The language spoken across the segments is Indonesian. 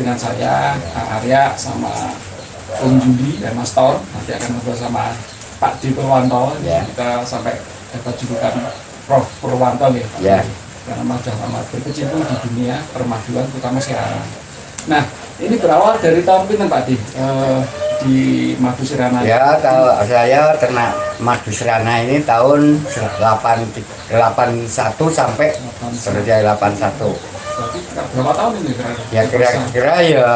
dengan saya, Kak Arya, sama Om Juli dan Mas Tor. Nanti akan ngobrol sama Pak Di Purwanto. Kita sampai dapat julukan Prof. Purwanto nih, Pak. Karena sudah lama berkecimpung di dunia permaduan, terutama Sirana. Nah, ini berawal dari tahun pinten Pak di Madu Sirana? Ya, kalau saya kena Madu Sirana ini tahun 81 sampai selesai 81. Berarti berapa tahun ini kira-kira? Ya kira-kira ya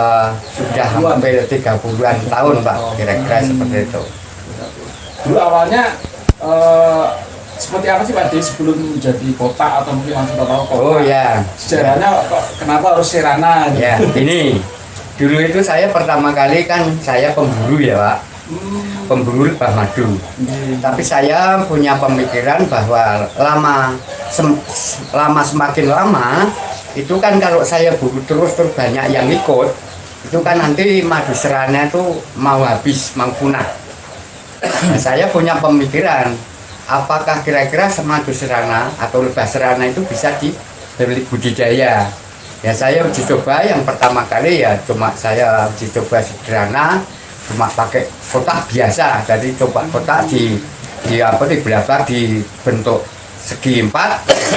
sudah hampir 30-an tahun Pak, kira-kira seperti itu. Dulu awalnya seperti apa sih Pak sebelum menjadi kota atau mungkin langsung tahu kota? Oh ya. Sejarahnya kenapa harus Sirana? Ya, ini dulu itu saya pertama kali kan saya pemburu ya Pak, pemburu lebah madu. Tapi saya punya pemikiran bahwa semakin lama itu kan kalau saya buru terus banyak yang ikut, itu kan nanti Madu Sirana itu mau habis, mau punah. Nah, saya punya pemikiran, apakah kira-kira Madu Sirana atau lebah Sirana itu bisa dibeli budidaya? Ya saya uji coba yang pertama kali ya cuma saya uji coba sederhana, cuma pakai kotak biasa. Jadi coba kotak di belakang dibentuk segi 4,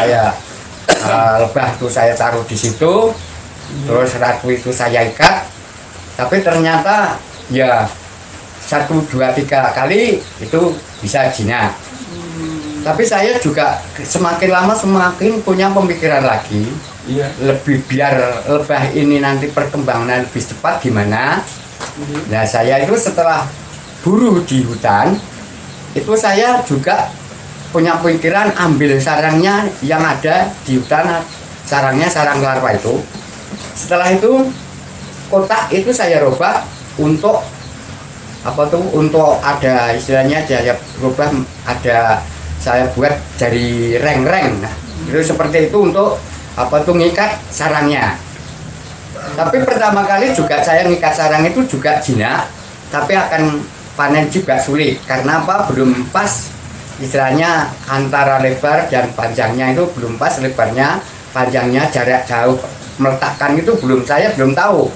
saya lebah itu saya taruh di situ, terus ratu itu saya ikat. Tapi ternyata ya 1, 2, 3 kali itu bisa jinak. Tapi saya juga semakin lama semakin punya pemikiran lagi, lebih biar lebah ini nanti perkembangan lebih cepat gimana. Nah saya itu setelah buru di hutan itu saya juga punya pikiran ambil sarangnya yang ada di hutan, sarangnya sarang larva itu. Setelah itu kotak itu saya robah untuk untuk ada istilahnya saya robah, ada saya buat dari reng-reng. Nah, itu seperti itu untuk ngikat sarangnya. Tapi pertama kali juga saya ngikat sarang itu juga jinak, tapi akan panen juga sulit karena belum pas istilahnya antara lebar dan panjangnya itu belum pas, lebarnya panjangnya jarak jauh meletakkan itu saya belum tahu.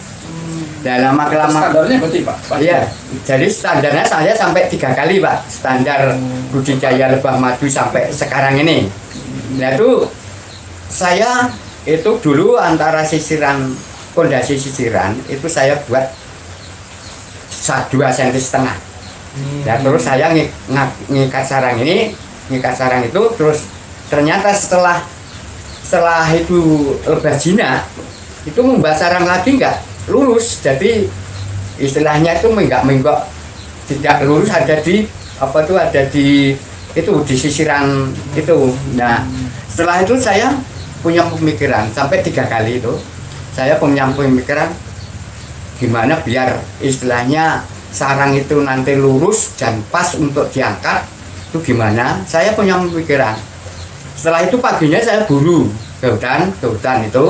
Dan lama-kelamaan standarnya berarti Pak? Iya, jadi standarnya saya sampai 3 kali Pak, standar budidaya lebah madu sampai sekarang ini. Nah itu saya itu dulu antara sisiran, pondasi sisiran itu saya buat 2,5 cm. Nah terus saya ngikat sarang ini, ngikat sarang itu, terus ternyata setelah itu lebah jinak itu membuat sarang lagi enggak lurus, jadi istilahnya itu menggak tidak lurus, ada di di sisiran itu. Nah setelah itu saya punya pemikiran sampai 3 kali itu saya punya pemikiran gimana biar istilahnya sarang itu nanti lurus dan pas untuk diangkat itu gimana. Saya punya pemikiran. Setelah itu paginya saya buru ke hutan itu.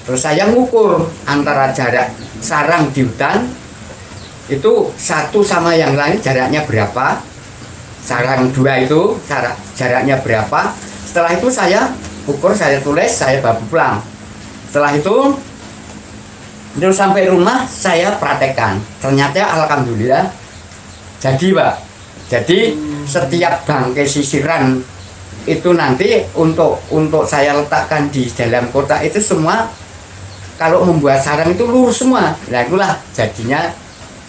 Terus saya ngukur antara jarak sarang di hutan itu satu sama yang lain jaraknya berapa, sarang 2 itu jaraknya berapa. Setelah itu saya ukur, saya tulis, saya bawa pulang. Setelah itu terus sampai rumah saya praktekkan. Ternyata alhamdulillah jadi Pak. Jadi setiap bangkai sisiran itu nanti untuk saya letakkan di dalam kotak itu semua. Kalau membuat sarang itu lurus semua. Nah itulah jadinya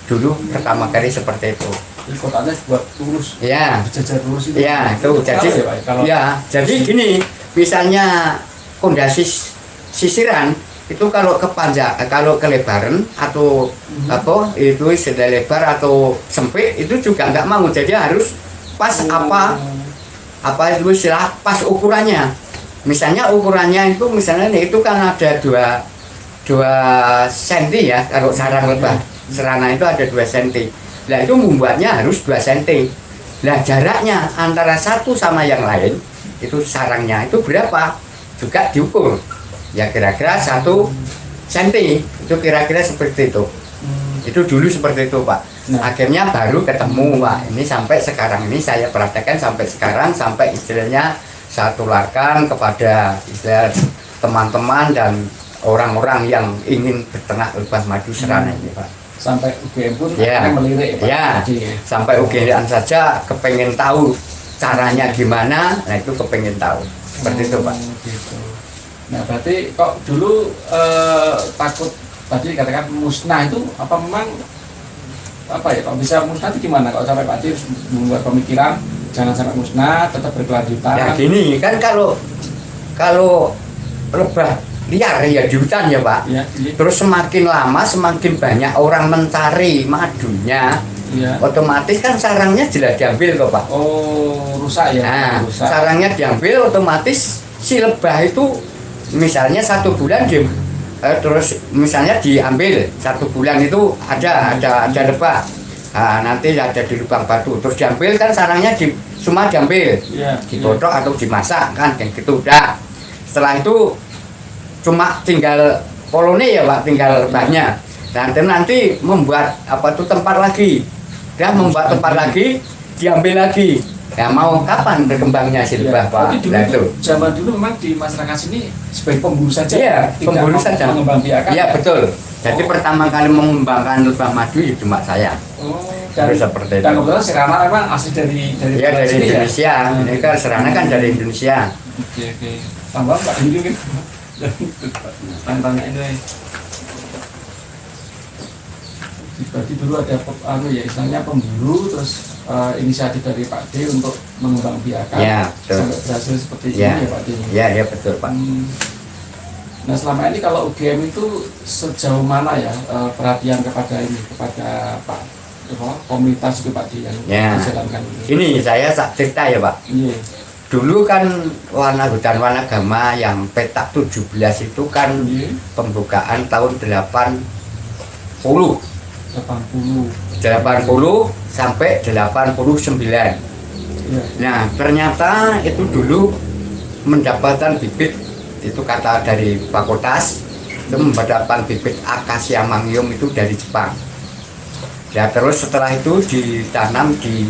dulu pertama kali seperti itu. Jadi kotaknya buat lurus. Ya. Jajar lurus itu. Ya itu jadi jadi gini, misalnya pondasi sisiran itu kalau kalau kelebaran atau itu sudah lebar atau sempit itu juga nggak mau. Jadi harus pas itu istilah pas ukurannya. Misalnya ukurannya itu itu kan ada 2 cm ya, kalau sarang lebah Sirana itu ada 2 cm. Nah itu membuatnya harus 2 cm. Nah jaraknya antara satu sama yang lain itu sarangnya itu berapa juga diukur. Ya kira-kira 1 cm itu kira-kira seperti itu. Itu dulu seperti itu Pak. Akhirnya baru ketemu Pak. Ini sampai sekarang ini saya praktekkan sampai sekarang, sampai istilahnya saya tularkan kepada istilah teman-teman dan orang-orang yang ingin beternak lebah madu serana ini Pak. Sampai UGM pun Ya, akhirnya melirik Pak. ya, Tadi, ya. sampai UGM saja kepengen tahu caranya gimana, nah itu kepengen tahu seperti itu Pak. Gitu. Nah berarti kok dulu takut tadi katakan musnah itu apa memang apa ya, kok bisa musnah itu gimana, kok sampai Pak Adi membuat pemikiran jangan sampai musnah, tetap berkelanjutan. Ya gini kan, kalau lebah liar ya di hutan ya Pak, Ya, iya. terus semakin lama semakin banyak orang mencari madunya, Iya. otomatis kan sarangnya jelas diambil kok Pak. Oh, rusak ya. Nah, Rusak. sarangnya diambil, otomatis si lebah itu misalnya 1 bulan terus misalnya diambil 1 bulan itu ada lebah. Nah, nanti ada di lubang batu terus diambil kan sarangnya semua diambil, Iya. ditotok atau dimasak kan kayak gitu udah. Setelah itu cuma tinggal koloni ya Pak, tinggal lebahnya. Nanti membuat apa tuh tempat lagi. Dia membuat tempat lagi, diambil lagi. Ya mau kapan berkembangnya si lebah Pak? Dulu, Nah, itu. zaman dulu memang di masyarakat sini sebagai pemburu saja. Iya, tidak pemburu saja. mengembangbiakan. Iya betul. Jadi pertama kali mengembangkan lebah madu ya cuma saya. Oh, dan, Terus seperti itu. dan kebetulan Serana memang asli dari Iya dari sini, Indonesia. Ya? Ini kan Serana kan dari Indonesia. Oke. Tambah Pak Hindu kan. Tanya-tanya ini. Berarti dulu ada ya istilahnya pemburu, terus inisiatif dari Pak D untuk mengembangbiakan Ya, betul. sampai berhasil seperti ini Ya. ya Pak D. Iya betul Pak. Nah selama ini kalau UGM itu sejauh mana ya perhatian kepada Pak komunitas itu Pak D yang Ya. dijalankan ini? Ini saya cerita ya Pak. Iya. Dulu kan warna hutan Wanagama yang petak 17 itu kan Iya. pembukaan tahun 80 sampai 89. Iya. Nah ternyata itu dulu mendapatkan bibit, itu kata dari fakultas, itu mendapatkan bibit akasia mangium itu dari Jepang. Ya terus setelah itu ditanam di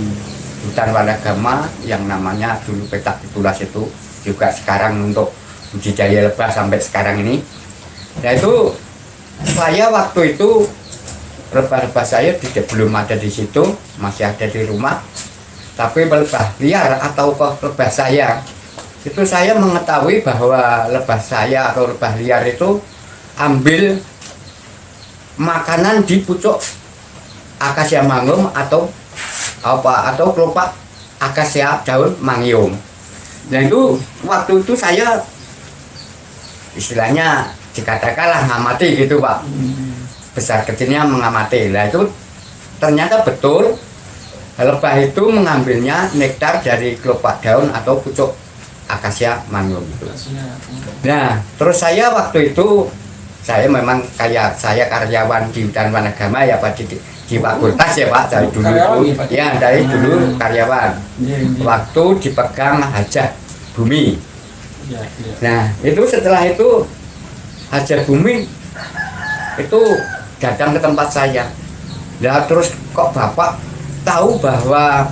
hutan Wanagama yang namanya dulu petak 17 itu, juga sekarang untuk budidaya lebah sampai sekarang ini. Nah itu saya waktu itu lebah-lebah saya belum ada di situ, masih ada di rumah. Tapi lebah liar atau lebah saya itu saya mengetahui bahwa lebah saya atau lebah liar itu ambil makanan di pucuk akasia mangium atau kelopak akasia daun mangium. Dan itu waktu itu saya istilahnya dikatakanlah ngamati gitu Pak, besar kecilnya mengamati. Nah itu ternyata betul lebah itu mengambilnya nektar dari kelopak daun atau pucuk akasia mangium itu. Nah terus saya waktu itu saya memang kayak saya karyawan di hutan Wanagama ya Pak, di fakultas ya Pak, dari dulu ya dari dulu karyawan. Waktu dipegang Hajah Bumi. Nah itu setelah itu Hajah Bumi itu datang ke tempat saya. Nah terus kok Bapak tahu bahwa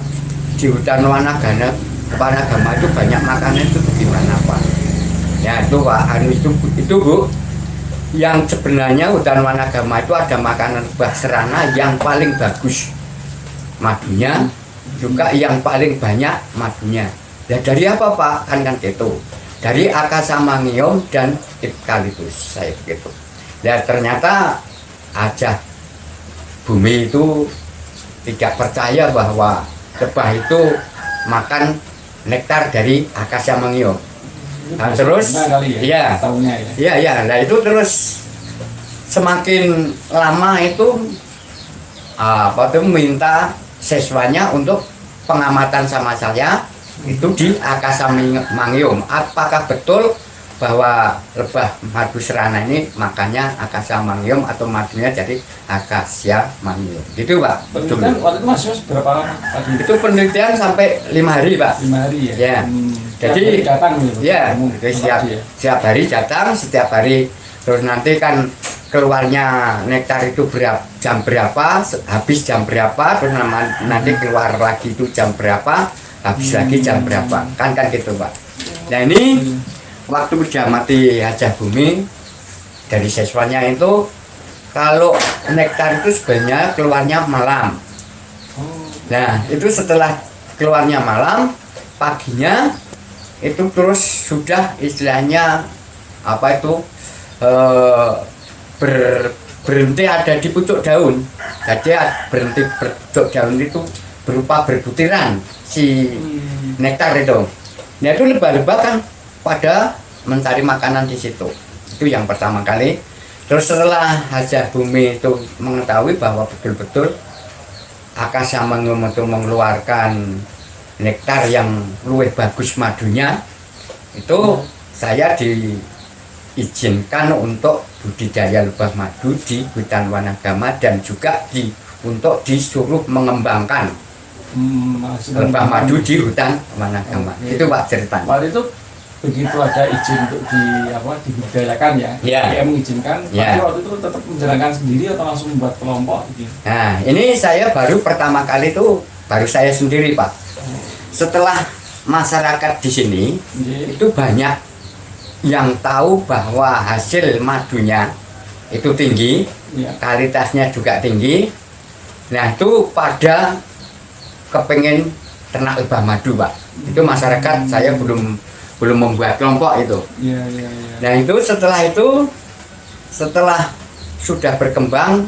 di hutan Wanagama itu banyak makanan, itu gimana Pak? Ya itu Pak, itu Bu, yang sebenarnya hutan Wanagama itu ada makanan lebah serana yang paling bagus madunya, juga yang paling banyak madunya. Ya dari apa Pak? Kan gitu. Dari akasia mangium dan eukaliptus, saya begitu. Dan ternyata Hajah Bumi itu tidak percaya bahwa lebah itu makan nektar dari akasia mangium. Nah, terus ya, nah itu terus semakin lama itu minta siswanya untuk pengamatan sama saya itu di akasia mangium. Apakah betul bahwa lebah madu serana ini makannya akasia mangium atau madunya jadi akasia mangium? Gitu Pak. Penelitian waktu itu Mas berapa lama? Itu penelitian sampai 5 hari Pak. 5 hari ya. Ya. Jadi datang gitu. Ya, setiap hari datang, setiap hari. Terus nanti kan keluarnya nektar itu jam berapa, habis jam berapa, terus nanti keluar lagi itu jam berapa, habis lagi jam berapa. Kan gitu Pak. Nah ini waktu sudah mati Hajah Bumi, dari siswanya itu kalau nektar itu sebenarnya keluarnya malam. Nah itu setelah keluarnya malam, paginya itu terus sudah istilahnya apa itu berhenti ada di pucuk daun. Jadi berhenti pucuk daun itu berupa berbutiran si nektar itu. Nah itu lebah-lebah kan pada mencari makanan di situ. Itu yang pertama kali. Terus setelah Hajah Bumi itu mengetahui bahwa betul-betul Akasya Mangyum itu mengeluarkan nektar yang luwih bagus madunya, itu saya diizinkan untuk budidaya lebah madu di hutan Wanagama dan juga untuk disuruh mengembangkan lebah madu di hutan Wanagama. Itu Pak ceritanya. Waktu itu begitu ada izin untuk dibudidayakan ya, PM mengizinkan, tapi waktu itu tetap menjalankan sendiri atau langsung membuat kelompok gitu? Nah ini saya baru pertama kali itu baru saya sendiri Pak. Setelah masyarakat di sini itu banyak yang tahu bahwa hasil madunya itu tinggi, kualitasnya juga tinggi. Nah itu pada kepengen ternak lebah madu Pak. Itu masyarakat saya belum membuat kelompok itu. Nah itu setelah sudah berkembang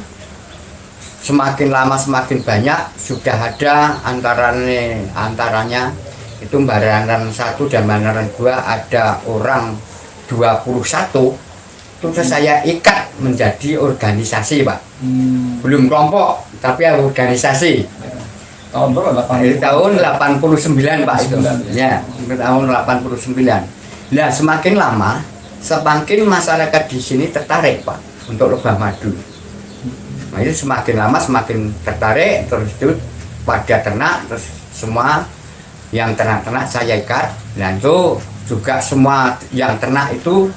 semakin lama semakin banyak, sudah ada antaranya itu Banaran 1 dan Banaran 2 ada orang 21 itu saya ikat menjadi organisasi Pak. Belum kelompok tapi organisasi. Tahun berapa? Tahun 89 Pak itu. Ya, tahun 89. Nah, semakin lama semakin masyarakat di sini tertarik Pak untuk lebah madu. Nah, itu semakin lama semakin tertarik, terus itu pada ternak, terus semua yang ternak-ternak saya ikat. Dan itu juga semua yang ternak itu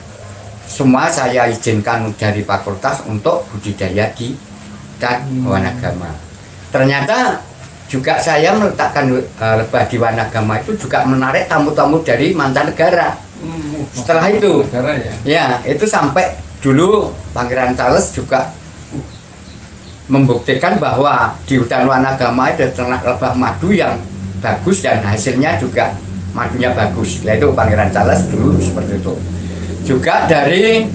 semua saya izinkan dari fakultas untuk budidaya di hutan Wanagama. Ternyata juga saya meletakkan lebah di Wanagama itu juga menarik tamu-tamu dari mancanegara. Setelah itu, ya itu sampai dulu Pangeran Charles juga membuktikan bahwa di hutan Wanagama ada ternak lebah madu yang bagus dan hasilnya juga madunya bagus. Nah, itu Pangeran Charles dulu seperti itu. Juga dari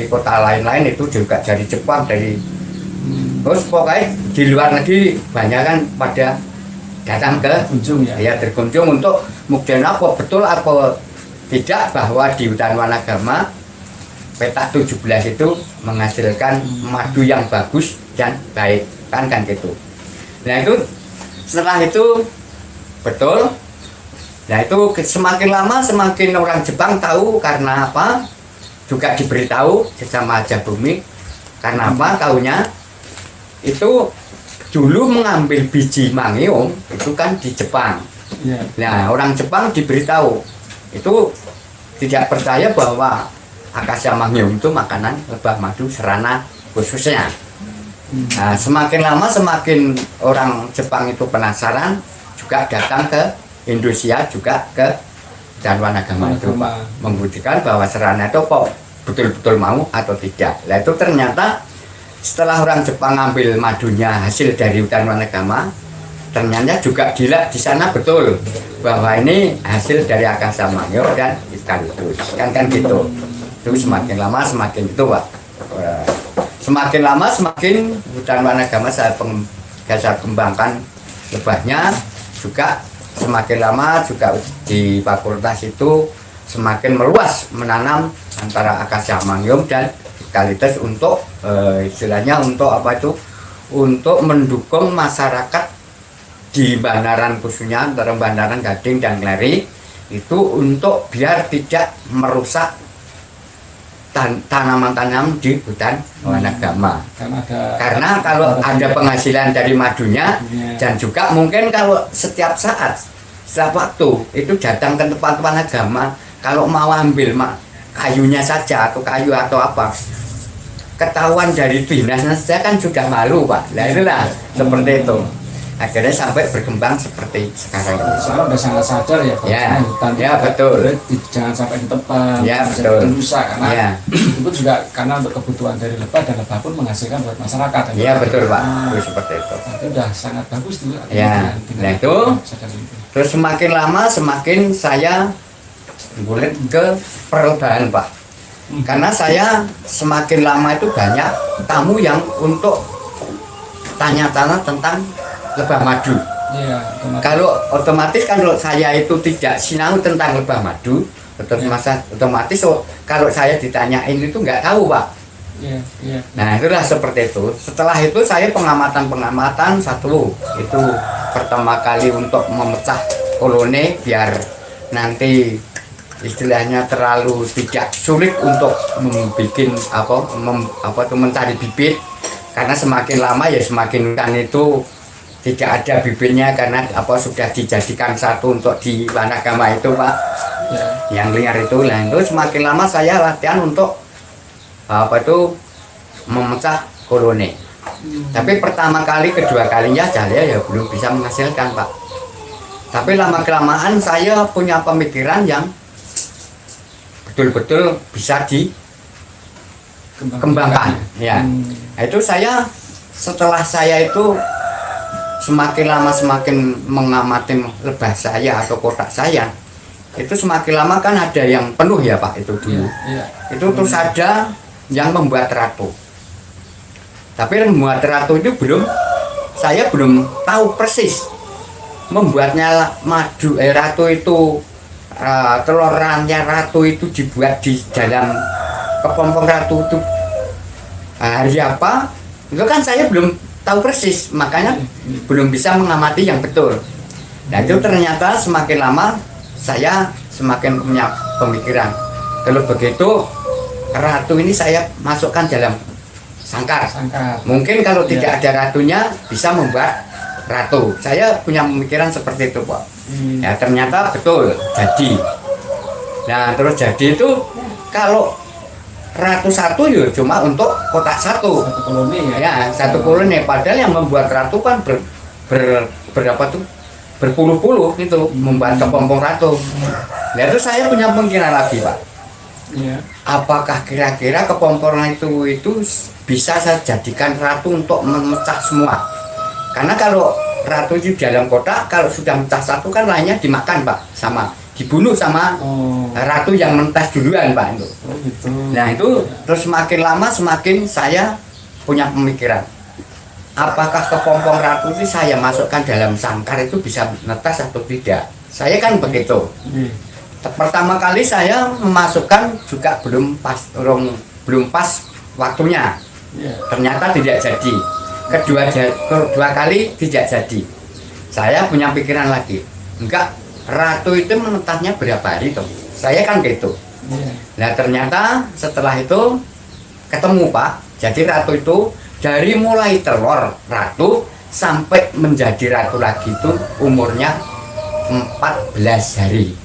kota lain-lain itu juga dari Jepang, dari terus pokoknya di luar negeri banyak kan pada datang ke kunjung ya berkunjung untuk mungkin apa betul apa tidak bahwa di hutan Wanagama petak 17 itu menghasilkan madu yang bagus dan baik kan gitu. Nah itu setelah itu betul. Nah itu semakin lama semakin orang Jepang tahu karena apa? Juga diberitahu sesama Hajah Bumi karena apa tahunya? Itu dulu mengambil biji mangyum itu kan di Jepang. Nah orang Jepang diberitahu itu tidak percaya bahwa Akasya Mangyum itu makanan lebah madu serana khususnya. Nah semakin lama semakin orang Jepang itu penasaran juga datang ke Indonesia juga ke dan Wanagama itu membuktikan bahwa serana itu kok betul-betul mau atau tidak. Nah itu ternyata setelah orang Jepang ambil madunya hasil dari hutan Wanagama, ternyata juga dilihat di sana betul bahwa ini hasil dari Akasya Mangyum dan eukaliptus kan gitu. Itu semakin lama semakin itu Pak. Semakin lama semakin hutan Wanagama saya kembangkan lebahnya juga semakin lama juga di fakultas itu semakin meluas menanam antara Akasya Mangyum dan eukaliptus untuk istilahnya untuk apa itu untuk mendukung masyarakat di Banaran khususnya antara Banaran Gading dan Kleri itu untuk biar tidak merusak tanaman-tanaman di hutan Wanagama. Karena kalau ada penghasilan dari madunya dan juga mungkin kalau setiap saat setiap waktu itu datang ke tempat Wanagama kalau mau ambil kayunya saja atau kayu atau apa ketahuan dari dinasnya saja kan sudah malu Pak. Nah inilah seperti itu. akhirnya sampai berkembang seperti sekarang ini. Soalnya udah sangat sadar ya Pak, Ya, hutan ya, itu betul. jangan sampai ditebang, Ya, jangan betul. sampai rusak karena Ya. itu juga karena untuk kebutuhan dari lebah dan lebah pun menghasilkan buat masyarakat. Iya betul Pak, Ah, itu seperti itu. itu udah sangat bagus tuh. Ya, nah itu. sadar itu. Terus semakin lama semakin saya ngulik ke perlebahan Pak. Karena saya semakin lama itu banyak tamu yang untuk tanya-tanya tentang lebah madu. Iya, Kalau otomatis kan kalau saya itu tidak sinau tentang lebah madu, otomatis kalau saya ditanyain itu nggak tahu Pak. iya, iya. Nah itulah seperti itu. Setelah itu saya pengamatan satu itu pertama kali untuk memecah koloni biar nanti istilahnya terlalu tidak sulit untuk mencari bibit, karena semakin lama ya semakin kan itu tidak ada bibitnya karena sudah dijadikan satu untuk di Wanagama itu Pak, Ya. yang liar itu. Nah itu semakin lama saya latihan untuk memecah koloni. Tapi pertama kali, kedua kalinya saya ya belum bisa menghasilkan Pak. Tapi lama kelamaan saya punya pemikiran yang betul-betul bisa dikembangkan. Ya, itu saya setelah saya itu semakin lama semakin mengamati lebah saya atau kotak saya, itu semakin lama kan ada yang penuh ya Pak itu dulu. Iya. Itu terus ada yang membuat ratu. Tapi membuat ratu itu saya belum tahu persis membuatnya ratu itu telurnya ratu itu dibuat di dalam kepompong ratu itu hari apa itu kan saya belum tahu persis, makanya belum bisa mengamati yang betul. Nah itu ternyata semakin lama saya semakin punya pemikiran, kalau begitu ratu ini saya masukkan dalam sangkar. Mungkin kalau tidak ada ratunya bisa membuat ratu. Saya punya pemikiran seperti itu Pak. Ya ternyata betul jadi. Nah terus jadi itu kalau ratu satu ya cuma untuk kotak satu koloni ya, satu koloni. Padahal yang membuat ratu kan berapa tuh berpuluh-puluh itu membuat kepompong ratu. Nah itu saya punya pemikiran lagi Pak. Ya. Apakah kira-kira kepompong itu bisa saya jadikan ratu untuk memecah semua? Karena kalau ratu di dalam kotak, kalau sudah mecah satu kan lainnya dimakan Pak, dibunuh sama ratu yang mentas duluan Pak itu. Oh gitu. Nah itu terus semakin lama semakin saya punya pemikiran, apakah kepompong ratu itu saya masukkan dalam sangkar itu bisa menetas atau tidak? Saya kan begitu. Pertama kali saya memasukkan juga belum pas waktunya. Ternyata tidak jadi. Kedua kali tidak jadi. Saya punya pikiran lagi, enggak, ratu itu menetasnya berapa hari toh? Saya kan gitu. Nah ternyata setelah itu ketemu Pak. Jadi ratu itu dari mulai telur ratu sampai menjadi ratu lagi itu umurnya 14 hari.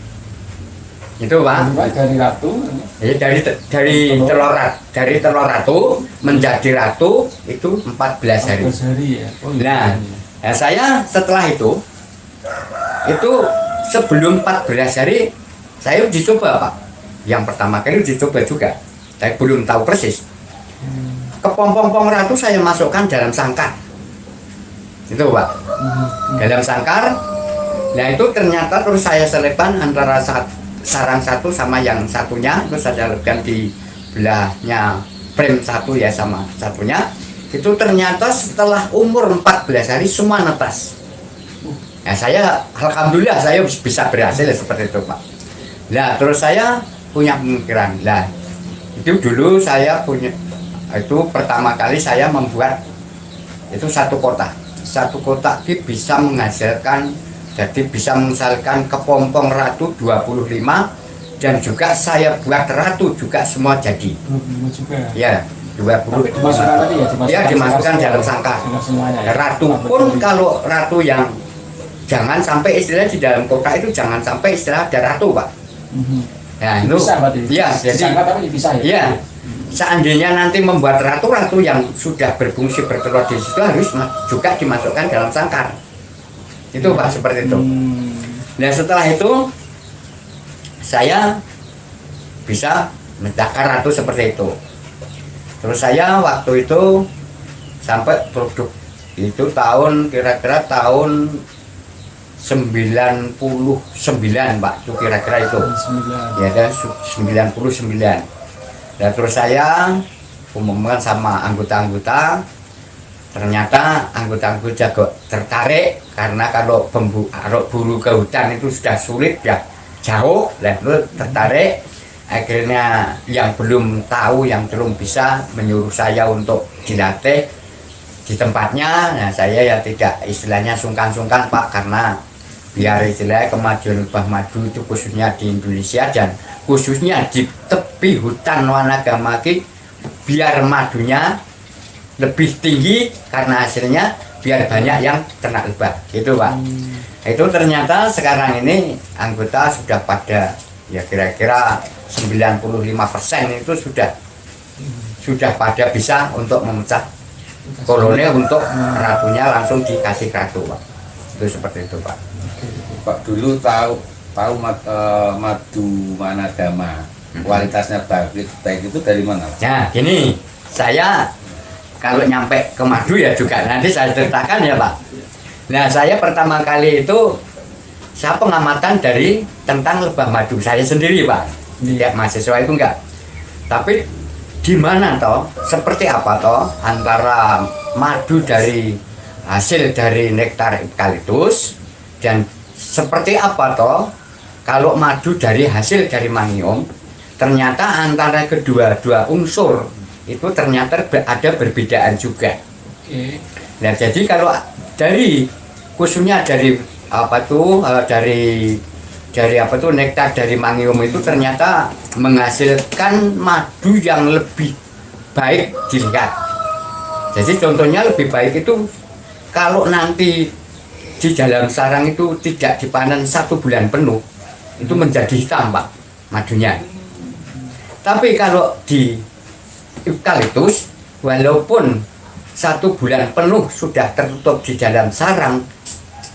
Itu Pak. Dari ratu. Ya, dari telur ratu menjadi ratu itu 14 hari. 14 hari ya. Oh, Nah, ya saya setelah itu sebelum 14 hari saya uji coba Pak. Yang pertama kali uji coba juga. Saya belum tahu persis. Kepompong ratu saya masukkan dalam sangkar. Itu Pak. Dalam sangkar. Nah itu ternyata terus saya selipkan antara sarang satu sama yang satunya, terus saya selipkan di belahnya frame satu ya sama satunya. Itu ternyata setelah umur 14 hari semua netas. Nah saya alhamdulillah saya bisa berhasil seperti itu Pak. Nah terus saya punya pemikiran. Nah itu dulu saya punya, itu pertama kali saya membuat itu satu kotak ini bisa menghasilkan, jadi bisa menghasilkan kepompong ratu 25 dan juga saya buat ratu juga semua jadi. 25 juga ya 20. Dimasukkan tadi ya, dimasukkan dalam sangkar. Semuanya, ya? Ratu pun kalau ratu yang jangan sampai istilah di dalam kotak itu jangan sampai istilah ada ratu Pak. Nah itu bisa berarti. Ya jadi tapi bisa ya. Iya. Seandainya nanti membuat ratu yang sudah berfungsi bertelur di situ harus juga dimasukkan dalam sangkar. Itu Pak, seperti itu. Nah setelah itu saya bisa mencetakkan ratu seperti itu. Terus saya waktu itu sampai produk itu tahun kira-kira tahun 99 Pak, itu kira-kira itu. 9. Ya kan 99. Dan terus saya umumkan sama anggota-anggota, ternyata anggota-anggota jago tertarik karena kalau buru ke hutan itu sudah sulit ya, jauh, lalu tertarik. Akhirnya yang belum tahu, yang belum bisa menyuruh saya untuk dilatih di tempatnya. Nah saya ya tidak istilahnya sungkan-sungkan Pak, karena biar istilahnya kemajuan lebah madu itu khususnya di Indonesia dan khususnya di tepi hutan Wanagama, biar madunya lebih tinggi karena hasilnya biar banyak yang ternak lebah gitu Pak. Itu ternyata sekarang ini anggota sudah pada ya kira-kira 95% itu sudah pada bisa untuk memecah koloni untuk ratunya langsung dikasih ratu Pak. Itu seperti itu Pak. Pak dulu tahu madu Wanagama kualitasnya baik itu dari mana? Nah gini, saya kalau nyampe ke madu ya juga nanti saya ceritakan ya Pak. Nah saya pertama kali itu saya pengamatan dari tentang lebah madu saya sendiri Pak. Tidak mahasiswa itu enggak. Tapi di mana toh, seperti apa toh antara madu dari hasil dari nektar eukaliptus dan seperti apa toh kalau madu dari hasil dari mangium. Ternyata antara dua unsur itu ternyata ada perbedaan juga. Nah jadi kalau dari khususnya dari apa tuh dari apa tuh nektar dari mangium itu ternyata menghasilkan madu yang lebih baik dilihat. Jadi contohnya lebih baik itu kalau nanti di dalam sarang itu tidak dipanen 1 bulan penuh itu menjadi hitam Pak madunya. Tapi kalau di eukaliptus walaupun 1 bulan penuh sudah tertutup di dalam sarang,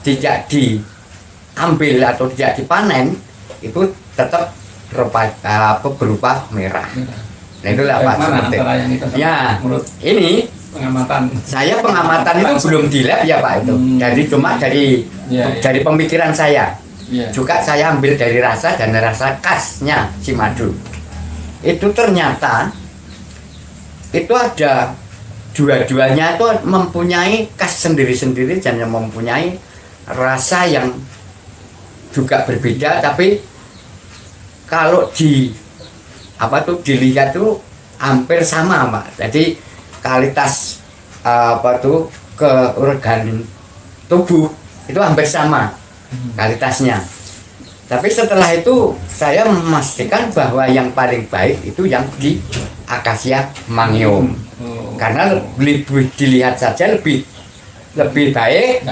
tidak diambil atau tidak dipanen, itu tetap berupa merah. Nah itulah Pak seperti. Ya ini pengamatan. Saya pengamatan itu belum di lab ya Pak itu. Jadi cuma dari pemikiran saya. Juga saya ambil dari rasa dan rasa khasnya si madu. Itu ternyata itu ada dua-duanya itu mempunyai khas sendiri-sendiri dan yang mempunyai rasa yang juga berbeda, tapi kalau dilihat tuh hampir sama Pak. Jadi kualitas keorganan tubuh itu hampir sama kualitasnya. Tapi setelah itu saya memastikan bahwa yang paling baik itu yang di akasia mangium. Karena lebih dilihat saja lebih baik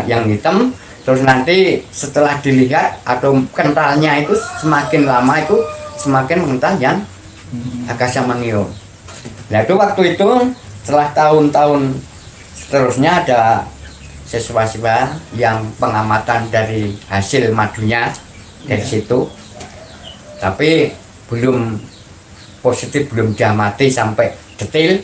yang hitam. Terus nanti setelah dilihat atau kentalnya itu semakin lama itu semakin mengental yang akasia mangium. Nah itu waktu itu setelah tahun-tahun seterusnya ada siswa-siswa yang pengamatan dari hasil madunya dari situ, tapi belum positif, belum diamati sampai detail,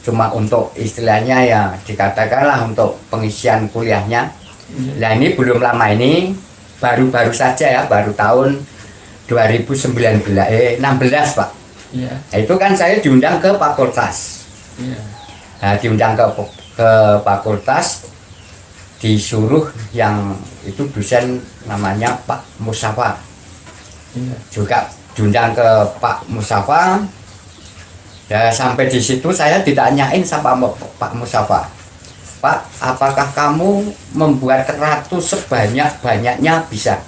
cuma untuk istilahnya ya dikatakanlah untuk pengisian kuliahnya. Nah ini belum lama ini, baru-baru saja ya, baru tahun 2016 Pak. Nah, itu kan saya diundang ke fakultas. Nah, diundang ke fakultas, disuruh yang itu dosen namanya Pak Musafa. Juga diundang ke Pak Musafa. Ya, sampai di situ saya ditanyain sama Pak Musafa, Pak, apakah kamu membuat ratu sebanyak-banyaknya bisa?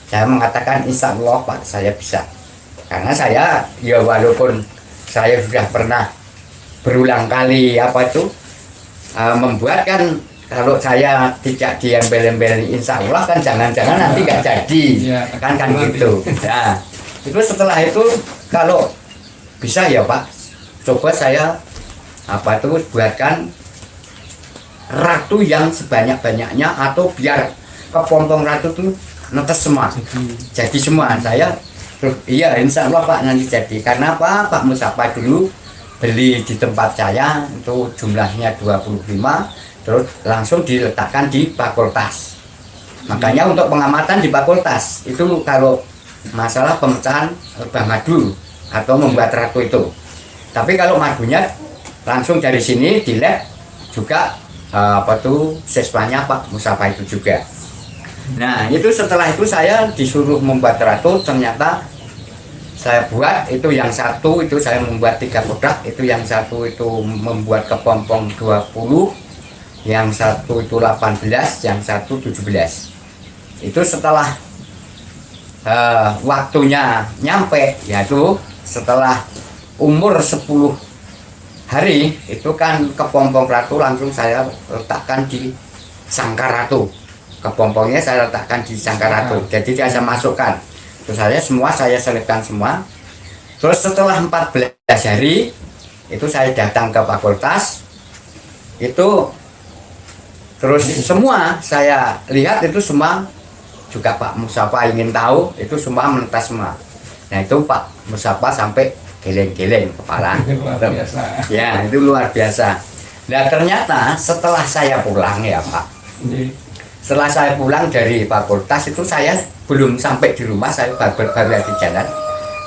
Saya mengatakan insya Allah Pak, saya bisa. Karena saya ya walaupun saya sudah pernah berulang kali membuat kan, kalau saya tidak diembel-embeli insya Allah kan jangan-jangan nanti nggak jadi kan gitu. Nah itu setelah itu kalau bisa ya Pak, coba saya buatkan ratu yang sebanyak-banyaknya, atau biar kepompong ratu tuh netes semua. Jadi semua. Saya iya, insya Allah Pak nanti jadi. Karena apa? Pak Mustafa dulu beli di tempat saya itu jumlahnya 25, terus langsung diletakkan di fakultas. Makanya untuk pengamatan di fakultas itu kalau masalah pemecahan lebah madu atau membuat ratu itu. Tapi kalau madunya langsung dari sini di lab juga siswanya Pak Mustafa itu juga. Nah itu setelah itu saya disuruh membuat ratu, ternyata saya buat itu yang satu itu saya membuat 3 kotak, itu yang satu itu membuat kepompong 20, yang satu itu 18, yang satu 17. Itu setelah waktunya nyampe, yaitu setelah umur 10 hari itu kan kepompong ratu langsung saya letakkan di sangkar ratu. Kepompongnya saya letakkan di sangkar ratu, jadi saya masukkan. Terus saya selipkan semua. Terus setelah 14 hari itu saya datang ke fakultas, itu terus semua saya lihat itu semua juga Pak Mustafa ingin tahu, itu semua menetas semua. Nah itu Pak Mustafa sampai geleng-geleng kepala. Luar biasa. Ya itu luar biasa. Nah ternyata setelah saya pulang ya Pak, setelah saya pulang dari fakultas itu saya belum sampai di rumah, saya baru di jalan,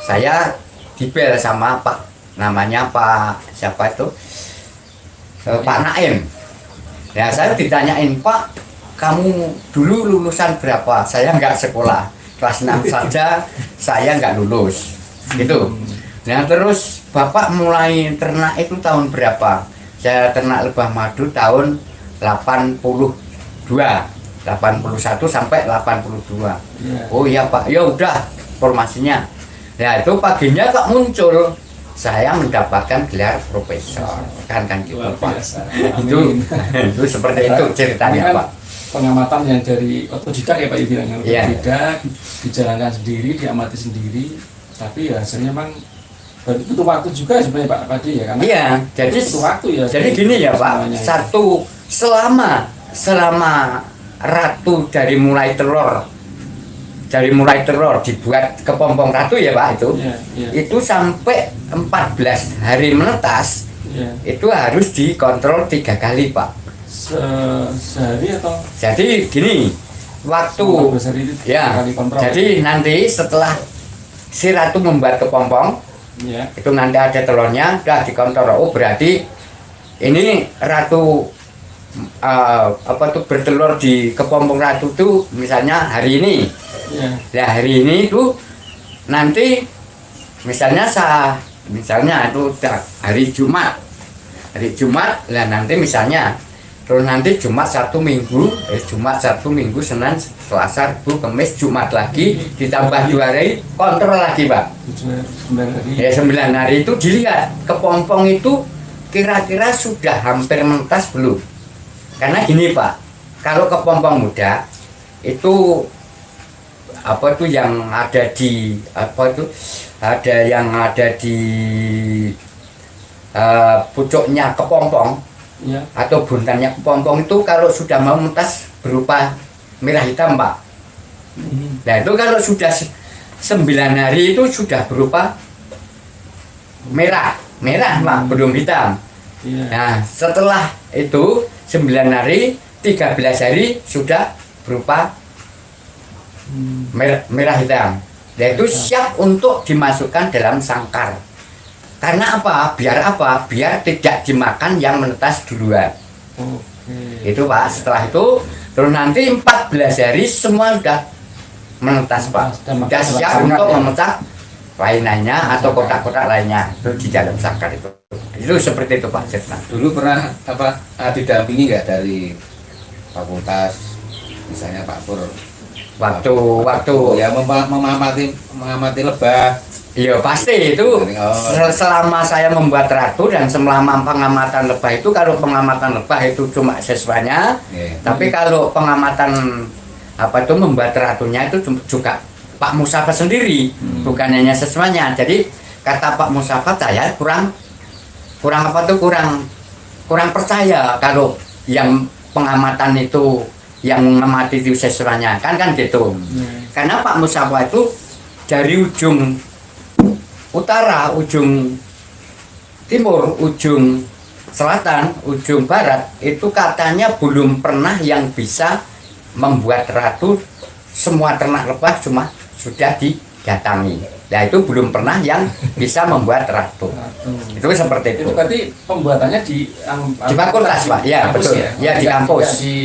saya dibel sama Pak, namanya Pak siapa itu, Pak Naim. Ya saya ditanyain, Pak kamu dulu lulusan berapa? Saya nggak sekolah, kelas 6 saja saya nggak lulus gitu. Nah terus Bapak mulai ternak itu tahun berapa? Saya ternak lebah madu tahun 81 sampai 82. Oh iya Pak, ya udah formasinya. Nah itu paginya kok muncul saya mendapatkan gelar profesor, kan gitu Pak. Itu seperti itu ceritanya Pak. Pengamatan yang dari otodidak ya Pak Ibu bilang, otodidak, dijalankan sendiri, diamati sendiri, tapi ya hasilnya memang butuh waktu juga sebenarnya Pak Padi ya, karena iya, jadi butuh waktu ya. Jadi gini ya Pak, satu selama ratu dari mulai telur dibuat kepompong ratu ya Pak itu sampai 14 hari menetas, itu harus dikontrol 3 kali Pak. Sehari atau? Jadi gini, waktu ya, jadi nanti setelah si ratu membuat kepompong, itu nanti ada telurnya, udah dikontrol. Oh berarti ini ratu bertelur di kepompong ratu tuh misalnya hari ini. Nah hari ini tuh nanti misalnya itu hari Jumat, lah nanti misalnya terus nanti Jumat Sabtu Minggu, Senin Selasa Rabu Kamis Jumat lagi ditambah 2 hari kontrol lagi Pak. 9 hari. Ya 9 hari itu dilihat kepompong itu kira-kira sudah hampir menetas belum. Karena gini Pak, kalau kepompong muda itu yang ada di pucuknya kepompong atau buntannya kepompong itu kalau sudah mau menetas berupa merah hitam Pak. Nah itu kalau sudah 9 hari itu sudah berupa merah Pak, belum hitam. Nah setelah itu 9 hari, 13 hari sudah berupa merah hitam. Nah itu siap untuk dimasukkan dalam sangkar. Karena apa? Biar tidak dimakan yang menetas duluan. Itu Pak. Setelah itu terus nanti 14 hari semua sudah menetas Pak. Sudah siap untuk memecah lainnya atau kotak-kotak lainnya itu di dalam sangkar itu. Itu seperti itu Pak Cetna. Dulu pernah didampingi nggak dari fakultas, misalnya Pak Pur? Waktu ya mengamati lebah. Iya pasti itu. Selama saya membuat ratu dan selama pengamatan lebah itu, kalau pengamatan lebah itu cuma siswanya, tapi kalau pengamatan membuat ratunya itu juga Pak Mustafa sendiri, bukan hanya siswanya. Jadi kata Pak Mustafa saya kurang percaya kalau yang pengamatan itu yang mengamati itu sesuanya kan gitu. Karena Pak Musafa itu dari ujung utara, ujung timur, ujung selatan, ujung barat itu katanya belum pernah yang bisa membuat ratu. Semua ternak lebah cuma sudah didatangi. Nah itu belum pernah yang bisa membuat ratu. Itu seperti itu. Itu berarti pembuatannya di fakultas Pak, ya betul. Ya di kampus. Tidak di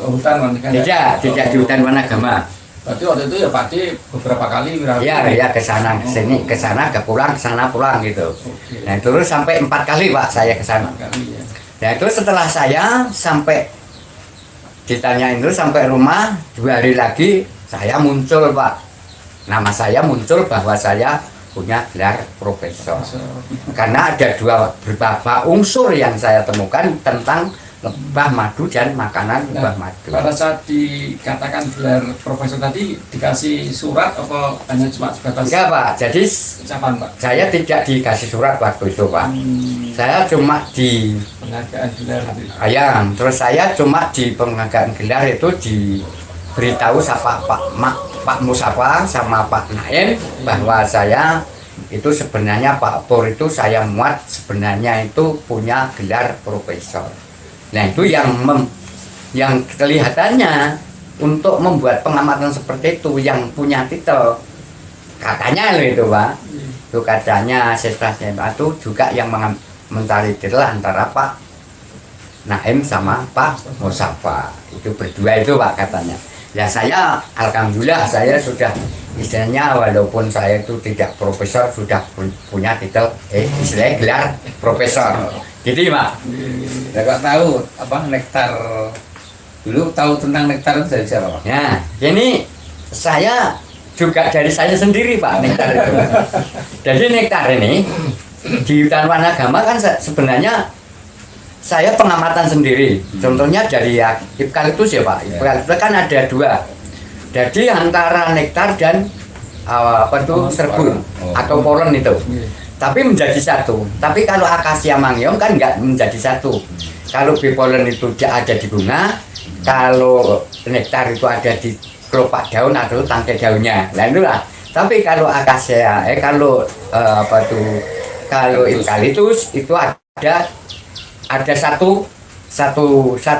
hutan kan? Tidak di hutan Wanagama. Berarti waktu itu ya Pak D beberapa kali ya ke sana ke sini, ke sana ke sana pulang gitu. Oke. Nah terus sampai 4 kali Pak saya ke sana. Kali, ya. Nah itu setelah saya sampai ditanyain itu sampai rumah 2 hari lagi saya muncul Pak. Nama saya muncul bahwa saya punya gelar profesor. Karena ada beberapa unsur yang saya temukan tentang lebah madu dan makanan lebah madu. Pada saat dikatakan gelar profesor tadi dikasih surat atau hanya cuma sebatas Enggak Pak, jadi ucapan Pak? saya tidak dikasih surat waktu itu Pak. Saya cuma di Penghargaan gelar tadi. ayam, terus saya cuma di penghargaan gelar itu diberitahu sama Pak Musafa sama Pak Naim bahwa saya itu sebenarnya Pak Pur itu saya muat sebenarnya itu punya gelar profesor. Nah itu yang kelihatannya untuk membuat pengamatan seperti itu yang punya titel katanya loh itu Pak. Itu katanya siswa itu juga yang mencari titel antara Pak Naim sama Pak Musafa. Itu berdua itu Pak katanya. Ya saya alhamdulillah saya sudah istilahnya walaupun saya itu tidak profesor sudah punya titel istilahnya gelar profesor. Gitu Pak. Ya kok tahu apa nektar dulu tahu tentang nektar itu dari siapa Pak? Nah, ini saya juga dari saya sendiri Pak nektar itu. Jadi nektar ini di hutan Wanagama kan sebenarnya saya pengamatan sendiri. Contohnya dari eukaliptus ya Pak. Eukaliptus kan ada 2. Jadi antara nektar dan serbuk atau polen itu. Tapi menjadi satu. Tapi kalau akasia mangyong kan enggak menjadi satu. Kalau bipolen itu ada di bunga, kalau nektar itu ada di kelopak daun atau tangkai daunnya. Nah itulah. Tapi kalau akasia, kalau eukaliptus itu ada satu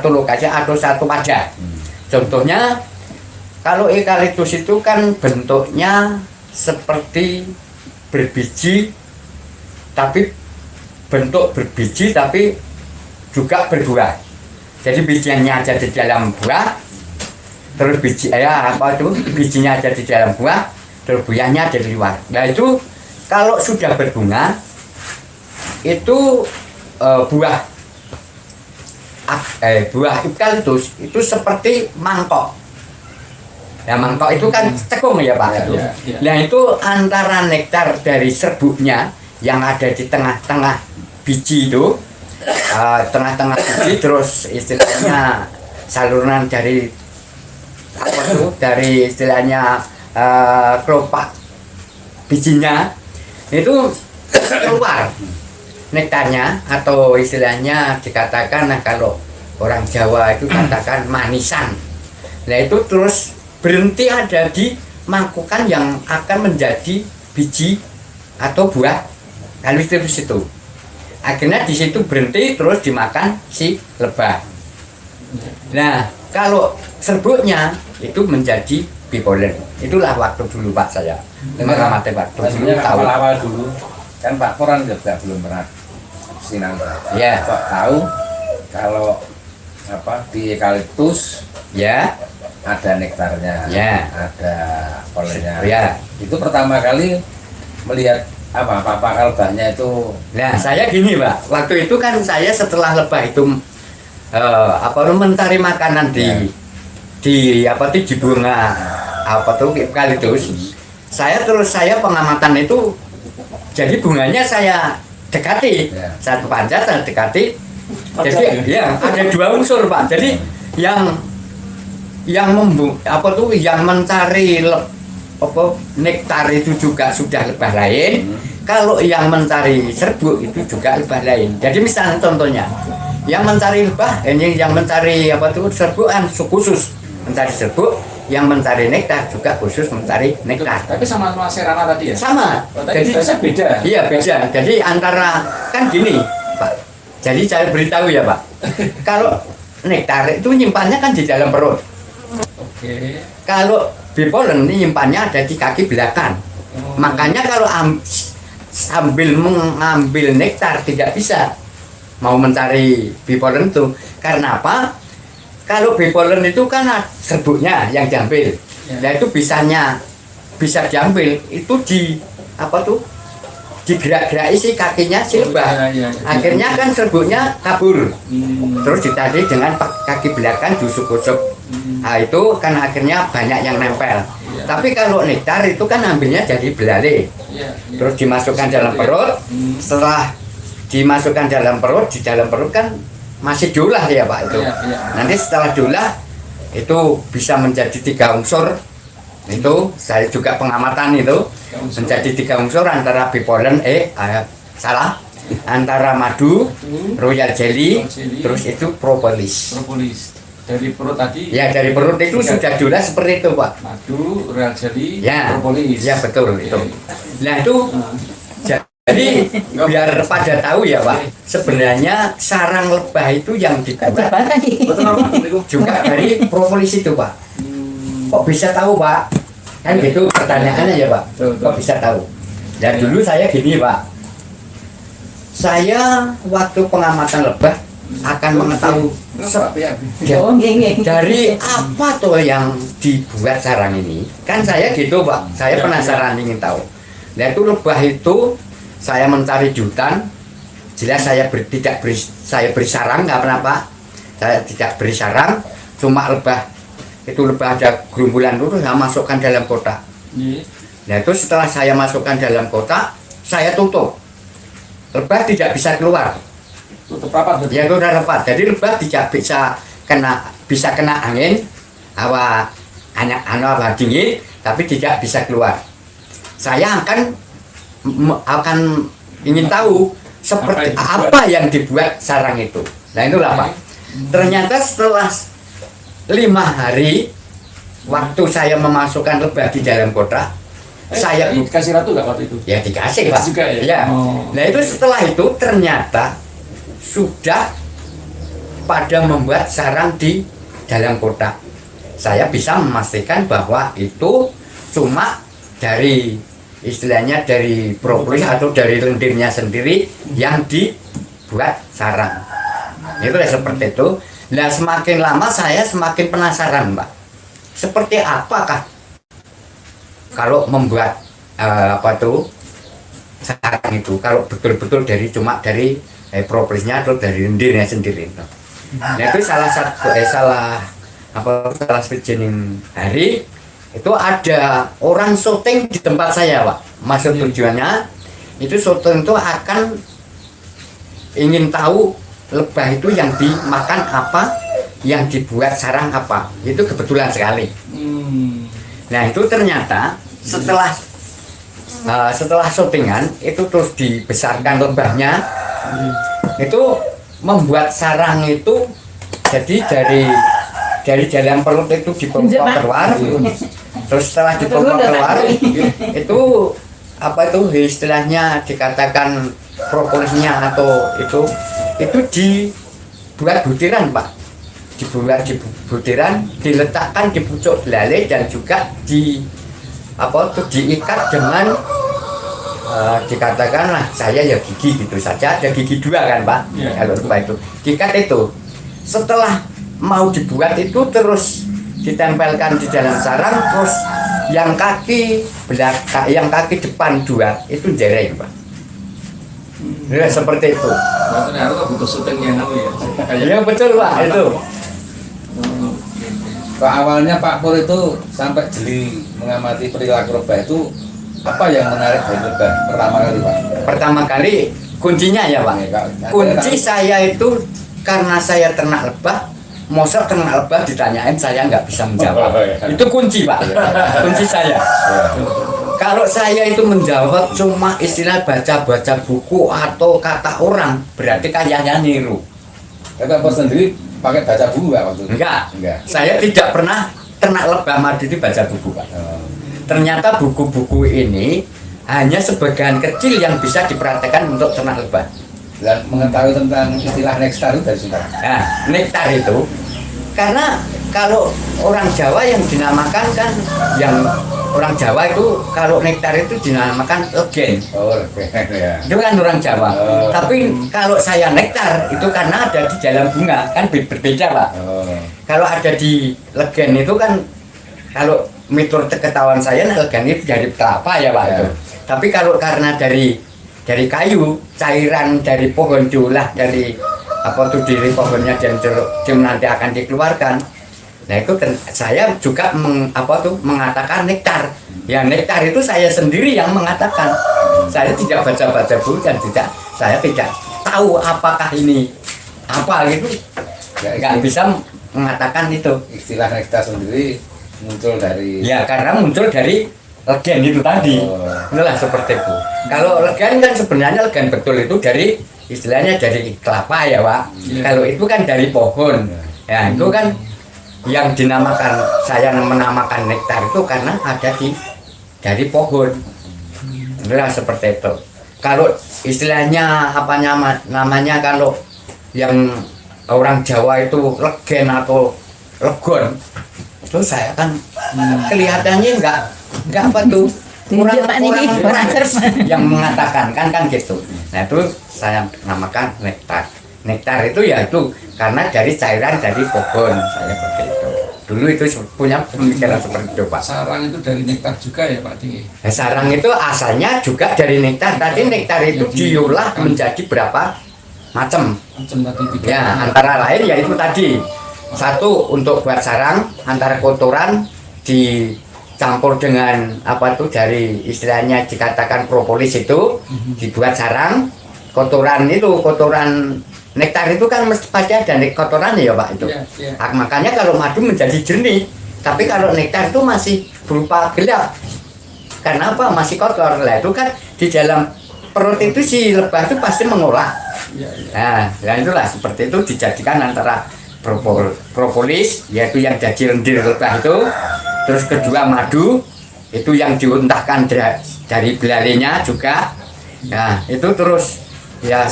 lokasi atau satu wadah. Contohnya kalau eukaliptus itu kan bentuknya seperti berbiji tapi juga berbuah. Jadi bijinya ada di dalam buah, terus bijinya ada di dalam buah, terus buahnya ada di luar. Nah itu kalau sudah berbunga itu buah eukaliptus itu seperti mangkok. Nah mangkok itu kan cekung ya Pak. Nah itu antara nektar dari serbuknya yang ada di tengah-tengah biji itu, tengah-tengah biji terus istilahnya saluran dari dari istilahnya kelopak bijinya itu keluar nektarnya atau istilahnya dikatakan kalau orang Jawa itu katakan manisan. Nah itu terus berhenti ada di mangkukan yang akan menjadi biji atau buah eukaliptus itu. Akhirnya di situ berhenti terus dimakan si lebah. Nah kalau serbuknya itu menjadi bipolen. Itulah waktu dulu Pak saya mengamati waktu dulu awal dulu kan Pak Pur juga belum pernah sinang. Ya. Kok tahu kalau di eukaliptus ya ada nektarnya, ya ada polennya. Ya. Itu pertama kali melihat apa lebahnya itu. Nah saya gini Pak, waktu itu kan saya setelah lebah itu mencari makanan di bunga eukaliptus. Saya pengamatan itu jadi bunganya saya dekati, satu panjat saya dekati. Jadi ya ada 2 unsur Pak. Jadi yang mencari nektar itu juga sudah lebah lain. Kalau yang mencari serbuk itu juga lebah lain. Jadi misalnya contohnya Yang mencari lebah, ini yang mencari apa tuh serbukan khusus mencari serbuk, yang mencari nektar juga khusus mencari nektar. Tapi sama serana tadi ya? Sama. Oh, jadi beda. Iya beda. Jadi antara kan gini, Pak. Jadi saya beritahu ya Pak. Kalau nektar itu nyimpannya kan di dalam perut. Oke. Kalau bee pollen ini nyimpannya ada di kaki belakang. Oh. Makanya kalau sambil mengambil nektar tidak bisa mau mencari bee pollen itu. Karena apa? Kalau bee pollen itu kan serbuknya yang diambil. Ya. Nah itu bisa diambil itu di apa tuh? Digerak-geraki si kakinya si lebah. Ya. Akhirnya kan serbuknya kabur. Terus ditarik dengan kaki belakang diusuk-usuk. Nah itu kan akhirnya banyak yang nempel. Ya. Tapi kalau nektar itu kan ambilnya jadi belalai. Ya. Terus dimasukkan dalam perut. Setelah dimasukkan dalam perut, di dalam perut kan masih diolah ya Pak itu. Ya. Nanti setelah diolah itu bisa menjadi 3 unsur. Itu saya juga pengamatan itu menjadi 3 unsur antara bee pollen antara madu, royal jelly, terus itu propolis. Propolis. Dari perut tadi. Ya dari perut itu sudah diolah seperti itu Pak. Madu, royal jelly, Ya, propolis. ya betul itu. Nah itu jadi biar pada tahu ya Pak, sebenarnya sarang lebah itu yang dibuat juga dari propolis itu Pak. Kok bisa tahu Pak? Kan gitu pertanyaannya ya Pak. Kok bisa tahu? Dan dulu saya gini Pak, saya waktu pengamatan lebah akan mengetahui dari apa tuh yang dibuat sarang ini. Kan saya gitu Pak, saya penasaran ingin tahu. Nah itu lebah itu saya mencari di hutan, jelas saya tidak beri sarang, nggak kenapa? Saya tidak beri sarang, cuma lebah itu lebah ada gerumbulan dulu saya masukkan dalam kotak. Nah itu setelah saya masukkan dalam kotak, saya tutup. Lebah tidak bisa keluar. Tutup rapat berarti? Ya itu udah rapat. Jadi lebah tidak bisa kena angin, hawa dingin, tapi tidak bisa keluar. Saya akan ingin tahu seperti apa yang dibuat sarang itu. Nah itulah Pak. Ternyata setelah 5 hari waktu saya memasukkan lebah di dalam kotak, saya dikasih ratu nggak waktu itu? ya dikasih Pak. Juga ya? Ya. Oh. Nah itu setelah itu ternyata sudah pada membuat sarang di dalam kotak. Saya bisa memastikan bahwa itu cuma dari istilahnya dari propolis atau dari lendirnya sendiri yang dibuat sarang. Itu seperti itu. Nah semakin lama saya semakin penasaran Pak. Seperti apakah kalau membuat sarang itu kalau betul-betul cuma dari propolisnya atau dari lendirnya sendiri. Nah itu salah sejenis hari itu ada orang syuting di tempat saya Pak. Maksud tujuannya itu syuting itu akan ingin tahu lebah itu yang dimakan apa, yang dibuat sarang apa. Itu kebetulan sekali. Nah itu ternyata setelah syutingan itu terus dibesarkan lebahnya, itu membuat sarang itu jadi dari dalam perut itu dipompa keluar. Terus setelah dipompa keluar itu apa itu istilahnya dikatakan propolisnya atau itu dibuat butiran Pak. Dibuat butiran, diletakkan di pucuk belalai dan juga diikat dengan dikatakanlah saya ya gigi gitu saja, ada gigi 2 kan Pak. Kalau lebah itu diikat itu setelah mau dibuat itu terus ditempelkan di dalam sarang, terus yang kaki belakang, yang kaki depan 2 itu jereng Pak. Ya seperti itu. Ternyata butuh syuting yang Ya betul Pak itu. Pak awalnya Pak Pur itu sampai jeli mengamati perilaku lebah itu apa yang menarik dari lebah pertama kali Pak? Pertama kali kuncinya ya Pak. Kunci saya itu karena saya ternak lebah, masa ternak lebah ditanyain saya nggak bisa menjawab. Itu kunci Pak. Kunci saya. Kalau saya itu menjawab cuma istilah baca-baca buku atau kata orang, berarti kayaknya niru. Tapi Pak Pur sendiri pakai baca buku nggak waktu itu? Enggak. Enggak. Saya tidak pernah ternak lebah madu itu baca buku, Pak. Oh. Ternyata buku-buku ini hanya sebagian kecil yang bisa diperhatikan untuk ternak lebah. Dan mengetahui tentang istilah nektar itu dari sini. Nah, nektar itu karena kalau orang Jawa yang dinamakan kan, yang orang Jawa itu kalau nektar itu dinamakan legen. Oh, ya. Itu kan orang Jawa. Oh. Tapi kalau saya nektar itu karena ada di dalam bunga kan berbeda, Pak. Oh. Kalau ada di legen itu kan, kalau mitur ketahuan saya legen itu dari kelapa ya, Pak. Ya. Itu. Tapi kalau karena dari kayu, cairan dari pohon diolah dari apa tuh diri pohonnya dan nanti akan dikeluarkan. Nah itu kan saya juga mengatakan nektar. Ya nektar itu saya sendiri yang mengatakan. Saya tidak baca-baca buku dan saya tidak tahu apakah ini apa gitu. Nggak bisa mengatakan itu. Istilah nektar sendiri muncul dari. Ya karena muncul dari legen itu tadi. Oh. Itulah seperti itu. Kalau legen kan sebenarnya legen betul itu dari istilahnya dari kelapa ya, Pak. Kalau itu kan dari pohon. Ya itu kan yang dinamakan, saya menamakan nektar itu karena ada dari pohon. Itulah seperti itu. Kalau istilahnya apa namanya kalau yang orang Jawa itu legen atau legon, itu saya kan kelihatannya enggak apa tuh orang yang mengatakan kan gitu. Nah itu saya namakan nektar. Nektar itu ya itu karena dari cairan dari pohon, saya seperti itu. Dulu itu punya pemikiran seperti itu, Pak. Sarang itu dari nektar juga ya Pak Tinggi? Nah, sarang itu asalnya juga dari nektar. Tadi nektar itu diolah menjadi berapa macam? Macam tadi tiga. Ya antara lain yaitu tadi satu untuk buat sarang, antara kotoran dicampur dengan apa tuh dari istilahnya dikatakan propolis itu dibuat sarang. Kotoran nektar itu kan mesti pasti ada kotoran ya, Pak itu. Ya. Makanya kalau madu menjadi jernih, tapi kalau nektar itu masih berupa gelap. Karena apa? Masih kotor. Lah itu kan di dalam perut itu si lebah itu pasti mengolah. Ya. Nah, itulah seperti itu dijadikan antara propolis yaitu yang jadi lendir lebah itu, terus kedua madu itu yang diuntahkan dari belalainya juga. Nah, itu terus ya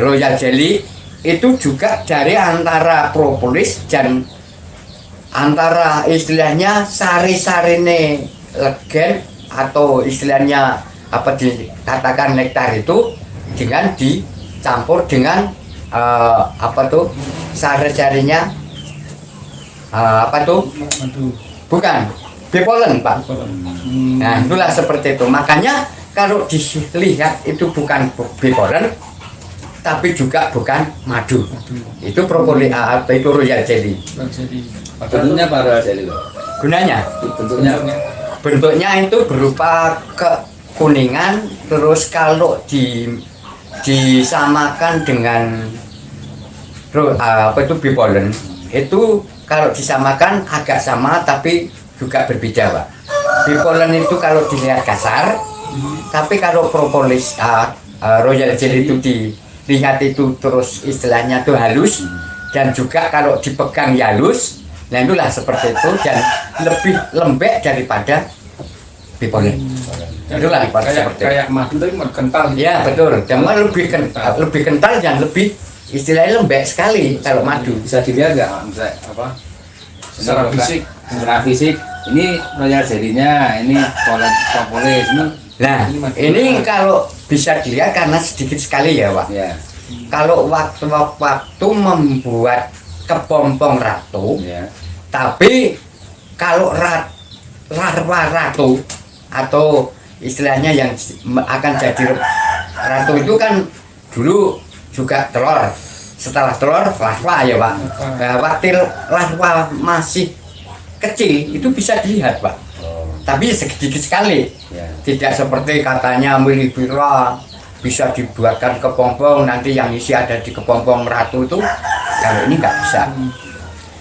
royal jelly itu juga dari antara propolis dan antara istilahnya sari-sarine legen atau istilahnya apa dikatakan nektar itu dengan dicampur dengan apa tuh sari-sarinya apa tuh Madu. bukan bipolen, Pak. Nah itulah seperti itu, makanya kalau dilihat itu bukan bipolen tapi juga bukan madu. Itu propolis atau itu royal jelly. Jadi Bentuknya apa royal jelly? Gunanya bentuknya itu berupa kekuningan, terus kalau disamakan dengan apa itu bipolen itu kalau disamakan agak sama tapi juga berbeda, Pak. Bipolen itu kalau dilihat kasar, tapi kalau propolis royal jelly itu dilihat itu terus istilahnya tuh halus, dan juga kalau dipegang ya halus. Nah itulah seperti itu dan lebih lembek daripada bipolen. Itulah seperti kayak madu tapi madu kental. Ya betul, cuma lebih kental dan lebih istilahnya lembek sekali kalau madu. Bisa dilihat nggak? Bisa apa? Secara fisik. Secara fisik. Ini royal jelly-nya, ini propolis ini. Nah ini kalau bisa dilihat karena sedikit sekali ya, Pak. Ya. Kalau waktu membuat kepompong ratu, Ya. tapi kalau larva ratu atau istilahnya yang akan jadi ratu itu kan dulu juga telur. Setelah telur larva ya, Pak. Nah, waktu larva masih kecil itu bisa dilihat, Pak. Tapi sedikit sekali. Ya. Tidak seperti katanya milibira bisa dibuatkan kepompong, nanti yang isi ada di kepompong ratu itu. Kalau ini nggak bisa.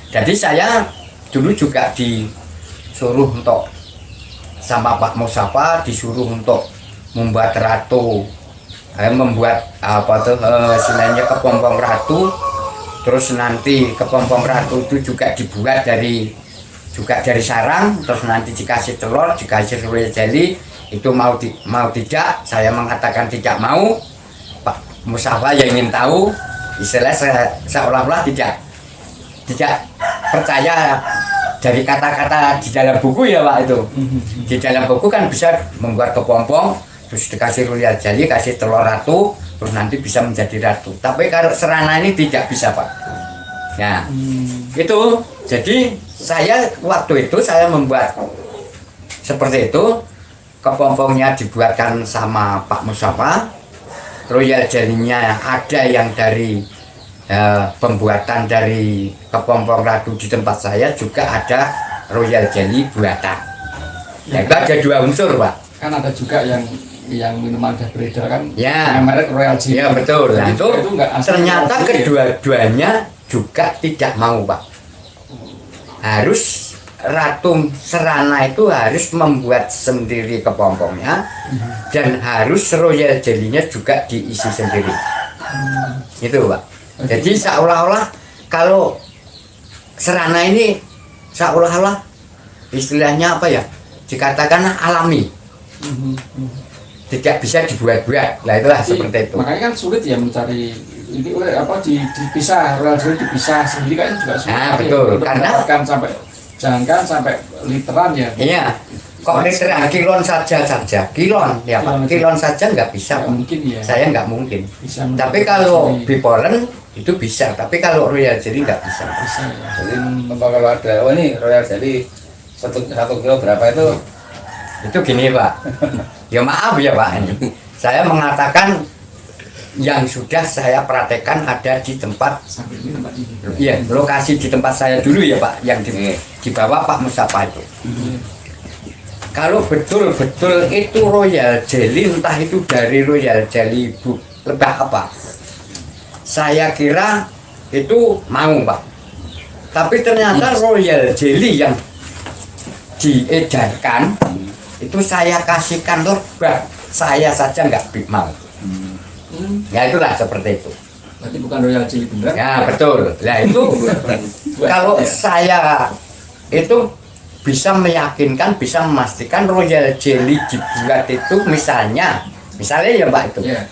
Jadi saya dulu juga disuruh untuk sama Pak Musafa, disuruh untuk membuat ratu, membuat apa tuh istilahnya kepompong ratu terus nanti kepompong ratu itu juga dibuat dari sarang, terus nanti dikasih telur, dikasih royal jelly. Itu mau tidak, saya mengatakan tidak mau. Pak Mustafa yang ingin tahu, istilah seolah-olah tidak percaya dari kata-kata di dalam buku ya Pak itu. Di dalam buku kan bisa membuat kepompong, terus dikasih royal jelly, kasih telur ratu, terus nanti bisa menjadi ratu. Tapi kalau serana ini tidak bisa Pak. Nah, itu jadi saya waktu itu saya membuat seperti itu. Kepompongnya dibuatkan sama Pak Mustafa, royal jelly-nya ada yang dari pembuatan dari kepompong ratu di tempat saya, juga ada royal jelly buatan. Ya, itu ada 2 unsur Pak. Kan ada juga yang minuman udah beredar kan, Ya, yang merek Royal Jelly. ya betul. Nah, itu nggak asli ternyata Royal Jelly ya? kedua-duanya juga tidak mau Pak. Harus ratu serana itu harus membuat sendiri kepompongnya, dan harus royal jelly-nya juga diisi sendiri. Itu Pak. Jadi seolah-olah kalau serana ini seolah-olah istilahnya apa ya, dikatakan alami, tidak bisa dibuat-buat. Nah itulah seperti itu. Makanya kan sulit ya mencari ini dipisah, royal jelly dipisah sendiri kan juga sulit. Nah betul, karena jangankan sampai literan ya. Iya, kok literan kilon saja, kilon ya Pak, kilon saja nggak bisa Pak. Mungkin ya. Saya nggak mungkin. Bisa Tapi kalau bipolen itu bisa, tapi kalau royal jelly nggak bisa. bisa ya. Jadi kalau ada, oh ini royal jelly 1 kilo berapa itu? Itu gini Pak, ya maaf ya Pak, saya mengatakan yang sudah saya praktekkan ada di tempat, Sampai ini tempat ini. ya lokasi di tempat saya dulu ya Pak, yang dibawa Pak Mustafa itu. Kalau betul-betul itu royal jelly, entah itu dari royal jelly lebah apa, saya kira itu mau Pak. Tapi ternyata royal jelly yang diedarkan itu saya kasihkan lebah, saya saja nggak mau. Ya itulah seperti itu. Berarti bukan royal jelly beneran. Ya betul. Nah itu kalau saya itu bisa meyakinkan, bisa memastikan royal jelly dibuat itu misalnya ya Pak itu. Ya.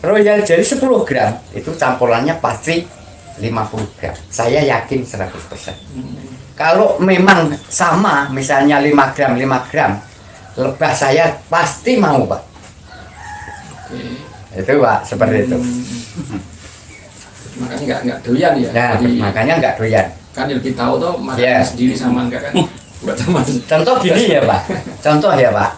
Royal jelly 10 gram itu campurannya pasti 50 gram. Saya yakin 100%. Kalau memang sama misalnya 5 gram, lebah saya pasti mau Pak. Oke. Itu Pak, seperti itu. Makanya nggak doyan ya. Nah, Jadi, makanya nggak doyan. kan lebih tahu tuh makan Ya. sendiri sama enggak kan. Buat teman. Contoh gini ya Pak, contoh ya Pak.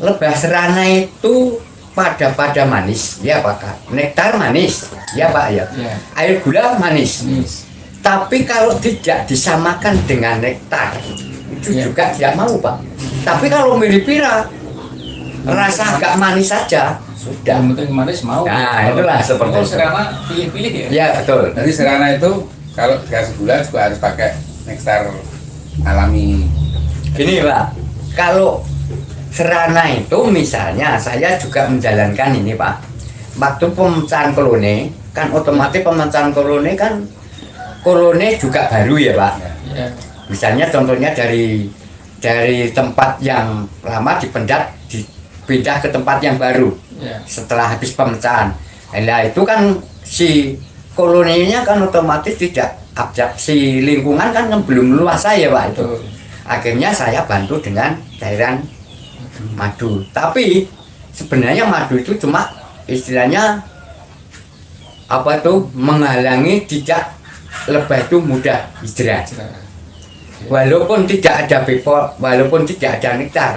Lebah serana itu pada manis, ya Pak. Nektar manis, ya Pak ya. Ya. Air gula manis. Manis. Tapi kalau tidak disamakan dengan nektar, itu Ya. juga tidak mau Pak. Tapi kalau mirip pira, rasa agak manis saja, sudah. Yang penting manis mau. Nah, itulah seperti Kalau itu. serana pilih-pilih ya. Ya betul. Jadi serana itu kalau dikasih gula juga harus pakai nektar alami. Gini Pak, kalau serana itu misalnya saya juga menjalankan ini Pak. Waktu pemecahan koloni kan otomatis pemecahan koloni kan koloni juga baru ya Pak. Ya. Misalnya contohnya dari tempat yang lama dipindah ke tempat yang baru Ya. setelah habis pemecahan. Nah itu kan si koloninya kan otomatis tidak abjak, si lingkungan kan belum luas ya Pak itu. Betul. Akhirnya saya bantu dengan cairan madu. Tapi sebenarnya madu itu cuma istilahnya apa tuh menghalangi tidak lebah itu mudah hijrah. Walaupun tidak ada walaupun tidak ada nektar,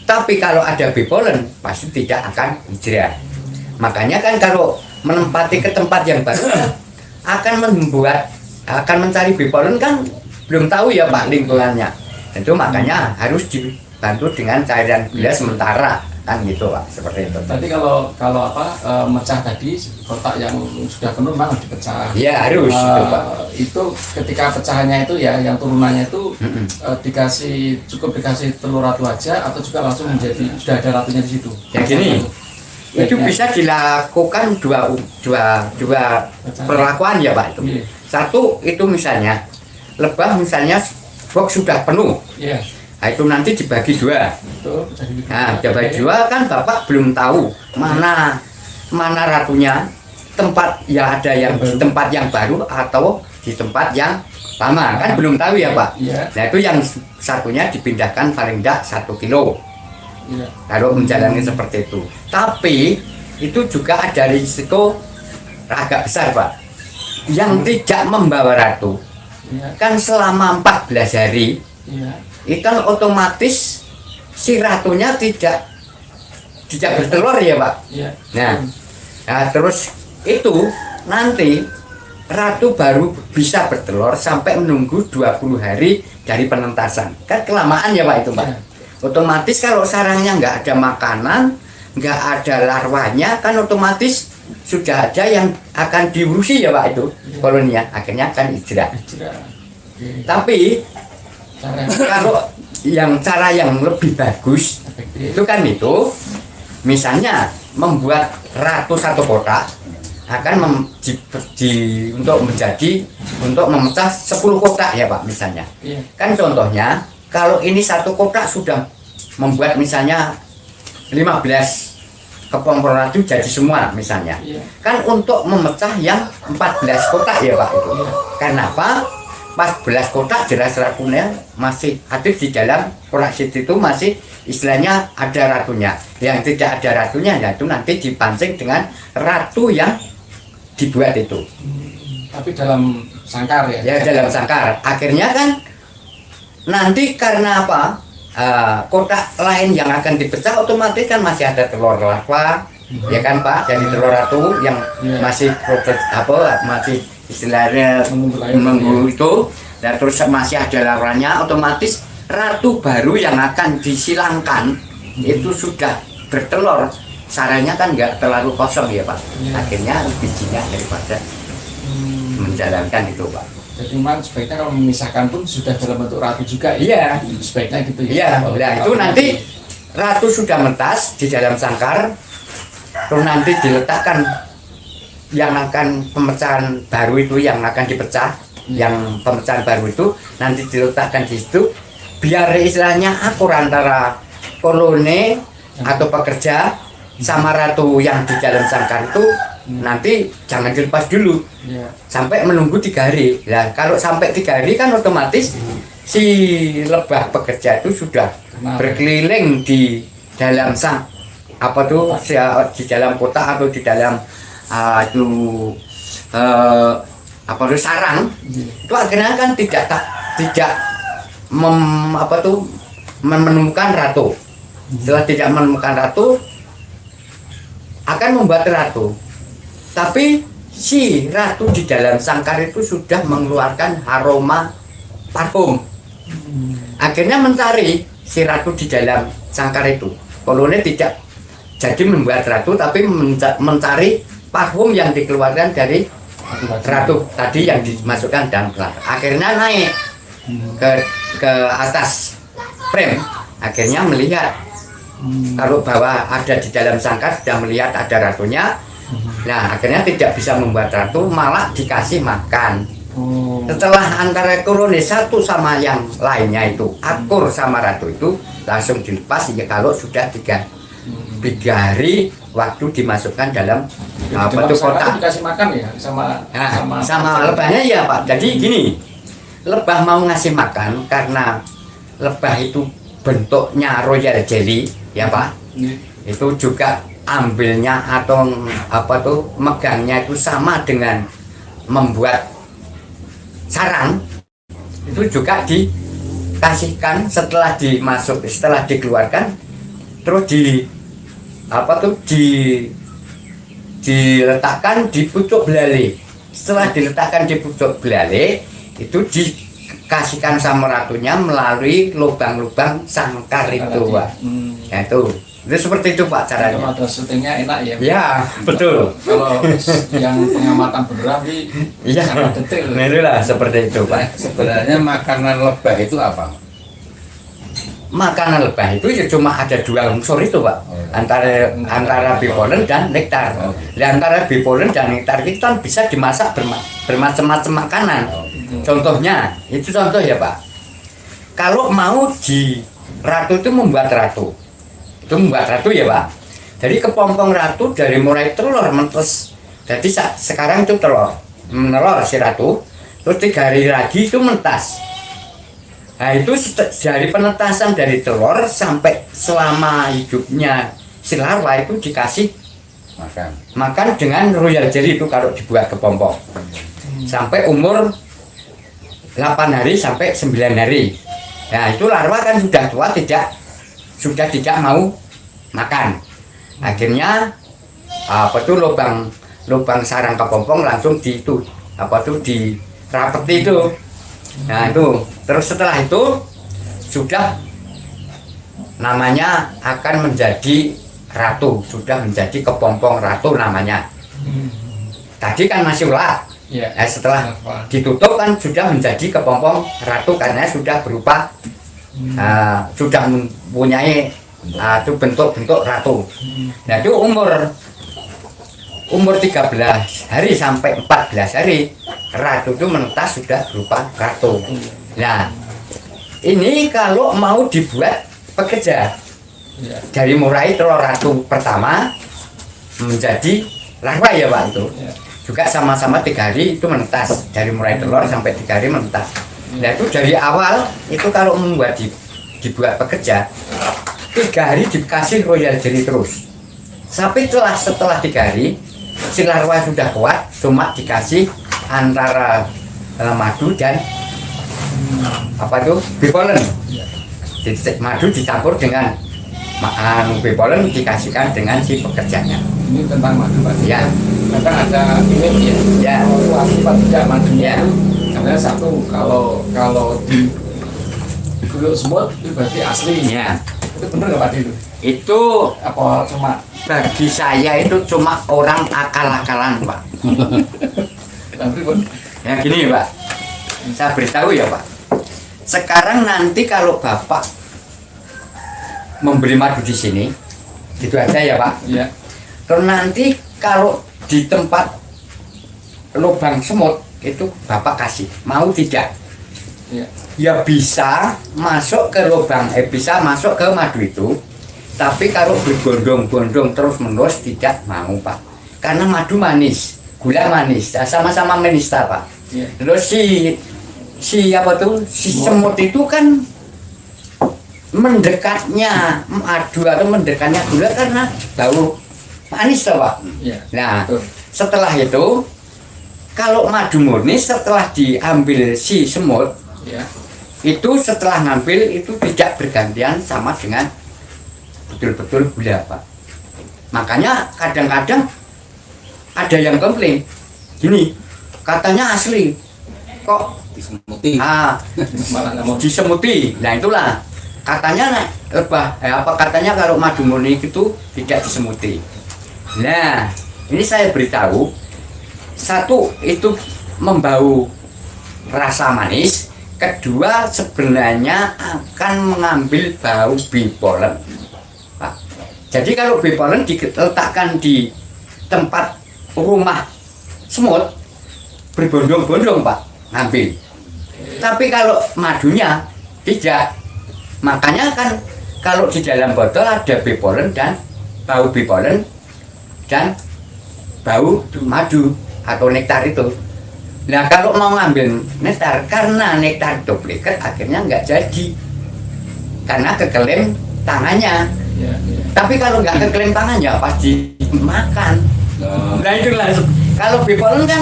tapi kalau ada bipolen pasti tidak akan hijrah. Makanya kan kalau menempati ke tempat yang baru akan mencari bipolen kan belum tahu ya Pak lingkungannya. Itu makanya harus dibantu dengan cairan gula sementara kan gitu Pak, seperti itu. Tadi kalau mecah tadi kotak yang sudah penuh memang harus dipecah. Iya harus itu Pak. Itu ketika pecahannya itu ya yang turunannya itu cukup dikasih telur ratu aja atau juga langsung menjadi sudah ada ratunya di situ. Ya gini, itu bisa dilakukan dua perlakuan ya Pak itu. Iya. Satu itu misalnya lebah misalnya box sudah penuh, Iya. nah, itu nanti dibagi dua. Betul. Nah dibagi dua kan Bapak belum tahu mana ratunya, tempat ya ada yang di tempat yang baru atau di tempat yang lama kan belum tahu ya Pak. Iya. Nah itu yang satunya dipindahkan paling tidak 1 kilo. Iya. Kalau menjalani seperti itu. Tapi itu juga ada risiko agak besar Pak. Yang tidak membawa ratu Iya. kan selama 14 hari Iya. itu kan otomatis si ratunya tidak bertelur ya Pak. Iya. Nah terus itu nanti ratu baru bisa bertelur sampai menunggu 20 hari dari penentasan. Kan kelamaan ya Pak itu Pak. Iya. Otomatis kalau sarangnya nggak ada makanan, nggak ada larvanya, kan otomatis sudah ada yang akan diurusi ya Pak itu Iya. koloninya. Akhirnya akan hijrah. Hijrah. Oke. Tapi Cara kalau cara yang lebih bagus efektif. itu kan itu misalnya membuat ratu satu kotak akan untuk memecah 10 kotak ya Pak misalnya. Iya. Kan contohnya kalau ini satu kotak sudah membuat misalnya 15 kepompong ratu jadi semua misalnya. Iya. Kan untuk memecah yang 14 kotak ya Pak itu. Iya. Karena apa? 14 kotak jelas ratunya masih ada di dalam kotak situ itu masih istilahnya ada ratunya. Yang tidak ada ratunya ya itu nanti dipancing dengan ratu yang dibuat itu. Tapi dalam sangkar ya. Ya dalam sangkar. Akhirnya kan nanti karena apa? Kotak lain yang akan dipecah otomatis kan masih ada telur larva, ya kan Pak? Jadi telur ratu yang Iya. masih proses masih istilahnya menunggu itu, dan terus masih ada larvanya, otomatis ratu baru yang akan disilangkan itu sudah bertelur. Sarangnya kan nggak terlalu kosong ya Pak. Iya. Akhirnya bijinya daripada menjalankan itu Pak. Jadi memang sebaiknya kalau memisahkan pun sudah dalam bentuk ratu juga Iya. Sebaiknya gitu ya. Iya, Kalau nah itu ratu nanti ratu sudah mentas di dalam sangkar, terus nanti diletakkan yang akan pemecahan baru itu yang akan dipecah, yang pemecahan baru itu nanti diletakkan di situ, biar istilahnya akur antara koloni atau pekerja sama ratu yang di dalam sangkar itu nanti jangan dilepas dulu. Iya. Sampai menunggu 3 hari. Nah, kalau sampai 3 hari kan otomatis si lebah pekerja itu sudah Kenal. berkeliling di dalam di dalam kota atau di dalam sarang. Iya. Itu akhirnya kan tidak menemukan ratu. Setelah tidak menemukan ratu akan membuat ratu. Tapi si ratu di dalam sangkar itu sudah mengeluarkan aroma parfum. Akhirnya mencari si ratu di dalam sangkar itu. Koloni tidak jadi membuat ratu, tapi mencari parfum yang dikeluarkan dari ratu tadi yang dimasukkan dalam gelas. Akhirnya naik ke atas frame. Akhirnya melihat kalau bahwa ada di dalam sangkar, sudah melihat ada ratunya. Nah akhirnya tidak bisa membuat ratu, malah dikasih makan. Setelah antara koloni satu sama yang lainnya itu akur sama ratu itu langsung dilepas ya kalau sudah 3 hari waktu dimasukkan dalam kotak. Dikasih makan ya sama lebahnya ya Pak. Jadi gini, lebah mau ngasih makan karena lebah itu bentuknya royal jelly ya Pak. Itu juga ambilnya atau megangnya itu sama dengan membuat sarang. Itu juga dikasihkan setelah dikeluarkan terus diletakkan di pucuk belalai. Setelah diletakkan di pucuk belalai itu dikasihkan sama ratunya melalui lubang-lubang sangkar itu Pak. Ya itu seperti itu Pak caranya. Kalau syutingnya enak ya. Ya betul. Kalau yang pengamatan beneran Iya. sangat detail. Nah itulah seperti itu Pak. Sebenarnya makanan lebah itu apa? makanan lebah itu ya cuma ada dua unsur itu Pak, antara bee pollen dan nektar. Nah, antara bee pollen dan nektar itu kan bisa dimasak bermacam-macam makanan. Contohnya, itu contoh ya Pak. Kalau mau di ratu itu membuat ratu, ya Pak. Jadi kepompong ratu dari mulai telur menetes. Jadi sekarang itu menelur si ratu, terus 3 hari lagi itu mentas. Nah itu dari penetasan dari telur sampai selama hidupnya si larva itu dikasih makan dengan royal jelly itu kalau dibuat kepompong sampai umur 8 hari sampai 9 hari. Nah itu larva kan sudah tua, sudah tidak mau makan. Akhirnya lubang sarang kepompong langsung dirapeti itu. Nah itu terus setelah itu sudah namanya akan menjadi ratu, sudah menjadi kepompong ratu namanya. Tadi kan masih ular. Setelah ditutup kan sudah menjadi kepompong ratu karena sudah berupa sudah mempunyai itu bentuk-bentuk ratu. Nah itu umur 13 hari sampai 14 hari ratu itu menetas sudah berupa ratu. Nah ini kalau mau dibuat pekerja dari mulai telur ratu pertama menjadi larva ya Pak itu juga sama-sama 3 hari itu menetas, dari mulai telur sampai 3 hari menetas. Nah itu dari awal itu kalau dibuat pekerja 3 hari dikasih royal jelly terus sampai setelah 3 hari si larva sudah kuat, cuma dikasih antara madu dan bee pollen. Madu dicampur dengan bee pollen dikasihkan dengan si pekerjanya. Ini tentang madu Pak. Ya. Kadang ada ini ya. Akibat tidak madunya itu karena satu kalau di gulung semut itu berarti asli. Ya. Itu benar nggak Pak itu? Itu Apa cuma bagi saya itu cuma orang akal-akalan Pak. Tapi pun Ya gini Pak, saya beritahu ya Pak. Sekarang nanti kalau Bapak membeli madu di sini, gitu aja ya Pak. ya. Terus nanti kalau di tempat lubang semut itu Bapak kasih, mau tidak? Ya. Ya bisa masuk ke lubang, bisa masuk ke madu itu. Tapi kalau berbondong-bondong terus-menerus tidak mau Pak. Karena madu manis, gula manis, sama-sama menista Pak. Ya. Terus si semut itu kan mendekatnya madu atau mendekatnya gula karena bau manis toh Pak. Ya. Nah, Betul. setelah itu kalau madu murni setelah diambil si semut Ya. itu setelah ngambil itu tidak bergantian sama dengan betul-betul gula Pak. Makanya kadang-kadang ada yang komplain gini, katanya asli kok disemuti. Malah nggak mau. disemuti. Nah itulah katanya katanya kalau madu murni itu tidak disemuti. Nah ini saya beritahu, satu itu membau rasa manis, kedua sebenarnya akan mengambil bau bee pollen Pak. Jadi kalau bee pollen diletakkan di tempat rumah semut berbondong-bondong Pak, ngambil. Tapi kalau madunya tidak. Makanya kan kalau di dalam botol ada bee pollen dan bau bee pollen dan bau madu atau nektar itu. Nah kalau mau ngambil nektar, karena nektar duplikat akhirnya nggak jadi karena kekelem tangannya. Ya. Tapi kalau nggak kekelem tangannya pasti makan. Nah itulah kalau bee pollen kan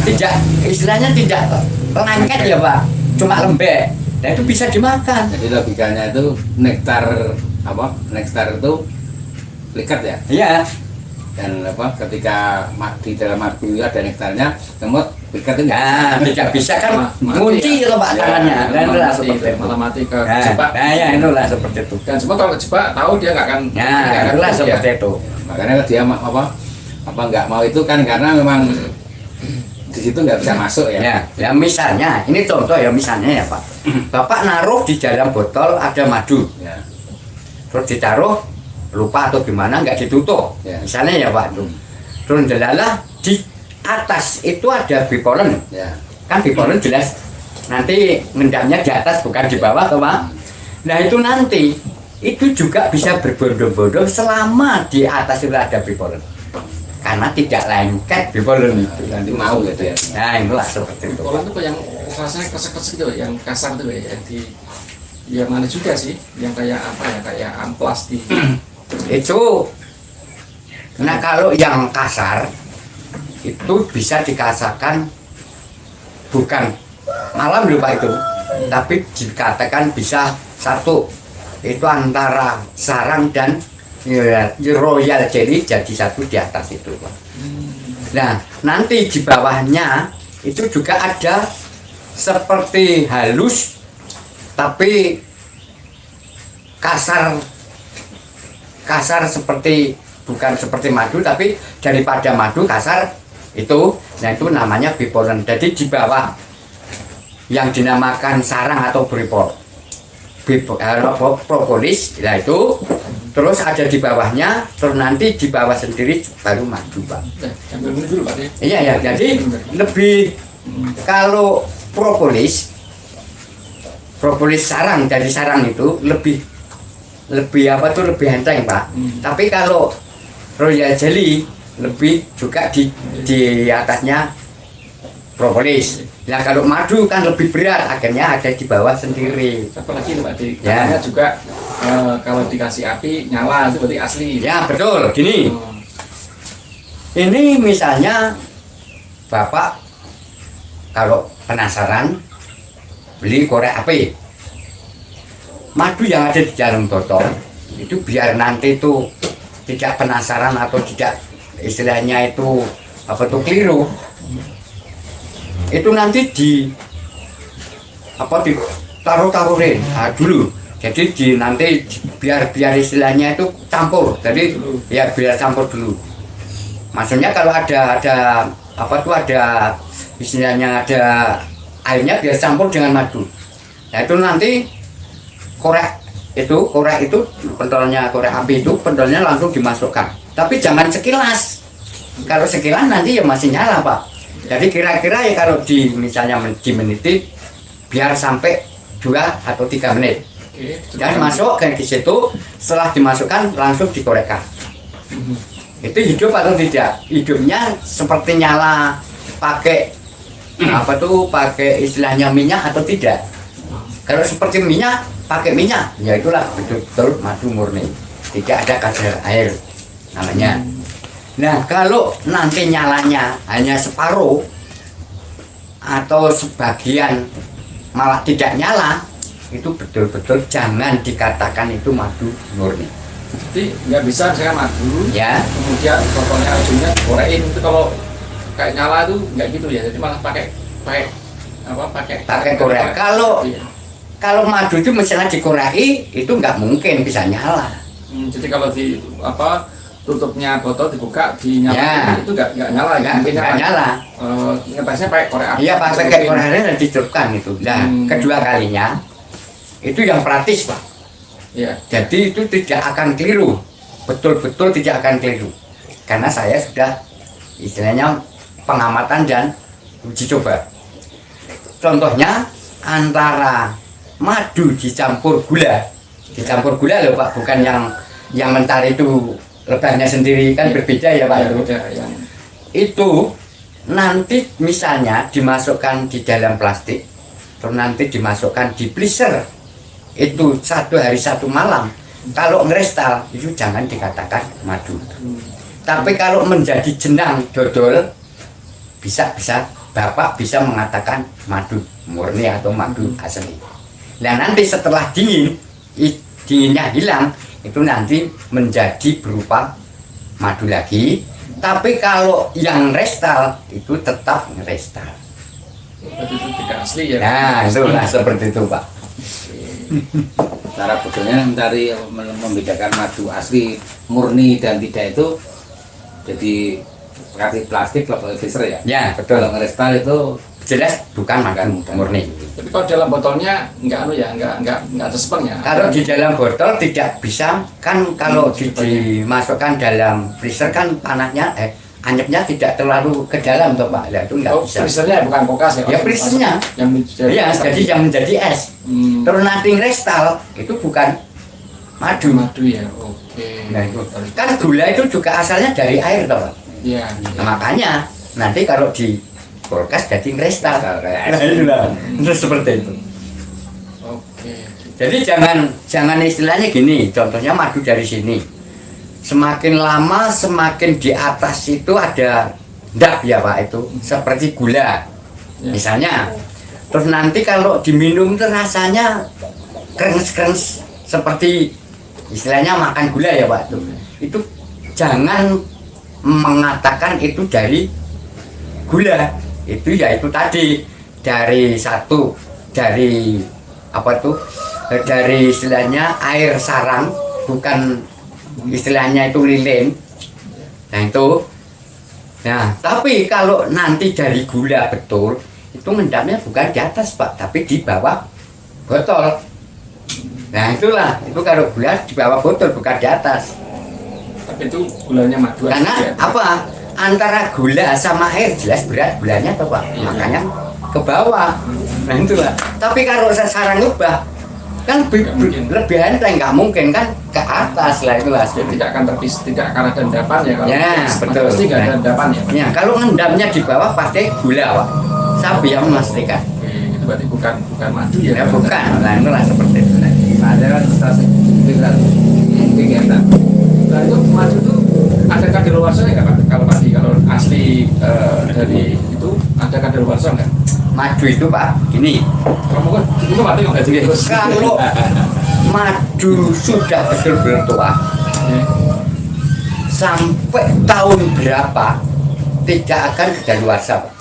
tidak, istilahnya tidak lengket ya Pak, cuma lembek. Nah itu bisa dimakan. Jadi logikanya itu nektar itu plikat ya. Iya. Dan ketika di dalam madu ada nektarnya, semut plikat itu Nah tidak bisa kan ngunci ya. loh Pak tangannya. Dan itulah seperti itu. Malah mati ke Nah, jebak. nah ya itulah seperti itu. Dan semua kalau jebak tahu dia nggak akan. Nah itulah seperti itu. Makanya dia nggak mau itu kan karena memang di situ nggak bisa masuk ya. Ya misalnya, ini contoh ya misalnya ya Pak. Bapak naruh di dalam botol ada madu, Ya. terus ditaruh lupa atau gimana nggak ditutup, Ya. misalnya ya Pak. Terus delalah di atas itu ada bipolen, Ya. kan bipolen jelas nanti ngendapnya di atas bukan di bawah toh Pak. Nah itu nanti itu juga bisa berbondong-bondong selama di atas itu ada bipolen, karena tidak lengket bipolen itu. Nanti mau gitu ya. Nah itulah seperti itu. Pola itu kok yang rasanya kesek-kesek gitu, yang kasar tuh ya, yang di yang mana juga sih, yang kayak apa ya, kayak amplas di Itu nah kalau yang kasar itu bisa dikasarkan bukan malam lupa itu, tapi dikatakan bisa satu itu antara sarang dan royal jelly jadi satu di atas itu Pak. Nah nanti di bawahnya itu juga ada seperti halus tapi kasar seperti bukan seperti madu tapi daripada madu kasar itu. Nah itu namanya bipolen. Jadi di bawah yang dinamakan sarang atau propolis, nah itu terus ada di bawahnya, terus nanti di bawah sendiri baru madu Pak. ambil ini dulu Pak ya. Iya ya, jadi lebih kalau propolis sarang dari sarang itu lebih apa tuh lebih enteng Pak. Tapi kalau royal jelly lebih juga di atasnya propolis. Nah kalau madu kan lebih berat, akhirnya ada di bawah sendiri. Apalagi Pak di Ya. katanya juga kalau dikasih api nyala itu berarti asli. Ya betul, gini. Oh, Ini misalnya Bapak kalau penasaran beli korek api. Madu yang ada di dalam botol itu biar nanti itu tidak penasaran atau tidak istilahnya itu apa tuh keliru. Itu nanti di apa ditaruh-taruhin dulu. Jadi nanti biar istilahnya itu campur. Jadi ya biar campur dulu. Maksudnya kalau ada apa tuh ada istilahnya ada airnya biar campur dengan madu. Nah itu nanti korek itu pentolnya korek api itu pentolnya langsung dimasukkan. Tapi jangan sekilas. Kalau sekilas nanti ya masih nyala Pak. Jadi kira-kira ya kalau misalnya dimeniti biar sampai 2 atau 3 menit. Oke. Dan masuk ke situ, setelah dimasukkan langsung dikorekkan. Itu hidup atau tidak? Hidupnya seperti nyala pakai apa tuh pakai istilahnya minyak atau tidak? Kalau seperti minyak pakai minyak, ya itulah betul-betul madu murni. Tidak ada kadar air namanya. Nah kalau nanti nyalanya hanya separuh atau sebagian malah tidak nyala, itu betul-betul jangan dikatakan itu madu murni. Jadi nggak bisa misalnya madu, Ya, kemudian botolnya ujungnya dikorekin, itu kalau kayak nyala itu nggak gitu ya, jadi malah pakai korek. Iya. Kalau madu itu misalnya dikoreki itu nggak mungkin bisa nyala. Jadi kalau di tutupnya botol dibuka dinyalakan Ya. itu nggak nyala, Nggak nyala. Ngetesnya pakai korek api. Iya pakai korek dan dicurupkan itu. Nah kedua kalinya itu yang praktis Pak. Iya. Jadi itu tidak akan keliru, betul-betul tidak akan keliru. Karena saya sudah istilahnya pengamatan dan uji coba. Contohnya antara madu dicampur gula loh Pak, bukan yang mentar itu lebahnya sendiri kan berbeda ya Pak. Itu nanti misalnya dimasukkan di dalam plastik, terus nanti dimasukkan di freezer itu 1 hari 1 malam. Kalau ngerestal itu jangan dikatakan madu. Tapi kalau menjadi jenang dodol bisa Bapak bisa mengatakan madu murni atau madu asli. Nah nanti setelah dinginnya hilang itu nanti menjadi berupa madu lagi. Tapi kalau yang restal itu tetap restal. Berarti itu tidak asli ya. Nah itulah seperti itu Pak. Cara bodohnya mencari membedakan madu asli murni dan tidak itu jadi kasih plastik kalau freezer ya. Ya, betul. Kalau kristal itu Jelas bukan madu murni. Tapi kalau dalam botolnya nggak nggak ada spengnya. Kalau di dalam botol tidak bisa kan, kalau dimasukkan dalam freezer kan panasnya anyepnya tidak terlalu ke dalam toh Pak. Ya, itu nggak bisa. Freezernya bukan kulkas ya. Ya freezernya. Iya, jadi yang menjadi es. Terus nanti kristal itu bukan madu. Madu ya. Oke. Nah, itu. Kan gula itu juga asalnya dari air toh Pak. Iya. Nah, makanya nanti kalau di kulkas jadi kristal. Kayak es. Nah, itulah. Terus seperti itu. Oke. Jadi jangan istilahnya gini, contohnya madu dari sini. Semakin lama semakin di atas itu ada ndak ya Pak, itu seperti gula. Ya. Misalnya. Terus nanti kalau diminum itu rasanya krengs-krengs seperti istilahnya makan gula ya Pak. Itu jangan mengatakan itu dari gula. Itu ya itu tadi dari dari istilahnya air sarang, bukan istilahnya itu lilin. Nah itu. Nah tapi kalau nanti dari gula betul, itu ngendapnya bukan di atas Pak, tapi di bawah botol. Nah itulah, itu kalau gula di bawah botol bukan di atas. Tapi itu gulanya madu. Karena apa? Antara gula sama air jelas berat gulanya toh Pak, makanya ke bawah. Nah itulah. Tapi kalau sarang ubah kan lebih enteng, nggak mungkin kan ke atas lah, itulah. Jadi tidak akan tidak akan ada endapan ya kalau. Ya betul. Pasti nggak ada endapan ya. Ya kalau ngendapnya di bawah pasti gula Pak. Saya yang memastikan. Oke, itu berarti bukan madu ya. Ya bukan. Nah itulah seperti itu. ada kan stasiun kegiatan. Nah itu madu itu ada kadaluarsanya nggak Pak? Kalau tadi kalau asli dari itu ada kadaluarsa nggak? Madu itu Pak, gini. Kamu kan itu mati nggak jadi terus. Kalau madu sudah betul-betul tua, sampai tahun berapa tidak akan kadaluarsa Pak.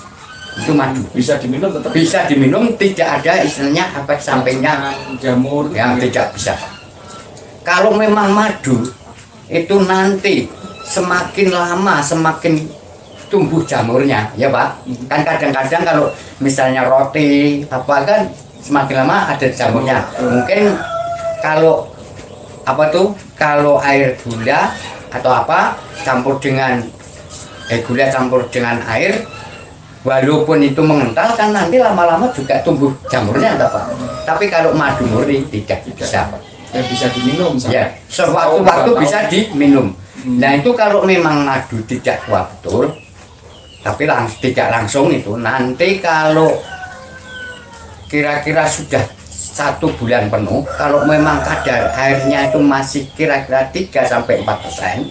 Itu madu Bisa diminum tetap. bisa diminum, tidak ada istilahnya efek sampingnya. Jamur Yang tidak bisa. Kalau memang madu itu nanti semakin lama semakin tumbuh jamurnya ya Pak. Kan kadang-kadang kalau misalnya roti apa kan semakin lama ada jamurnya. Mungkin kalau kalau air gula atau apa campur dengan gula campur dengan air, walaupun itu mengental kan nanti lama-lama juga tumbuh jamurnya enggak Pak. Tapi kalau madu murni tidak bisa Pak. dan bisa diminum. Ya, sewaktu-waktu bisa diminum. Nah itu kalau memang madu tidak tua betul, tapi tidak langsung itu, nanti kalau kira-kira sudah 1 bulan penuh, kalau memang kadar airnya itu masih kira-kira 3-4%,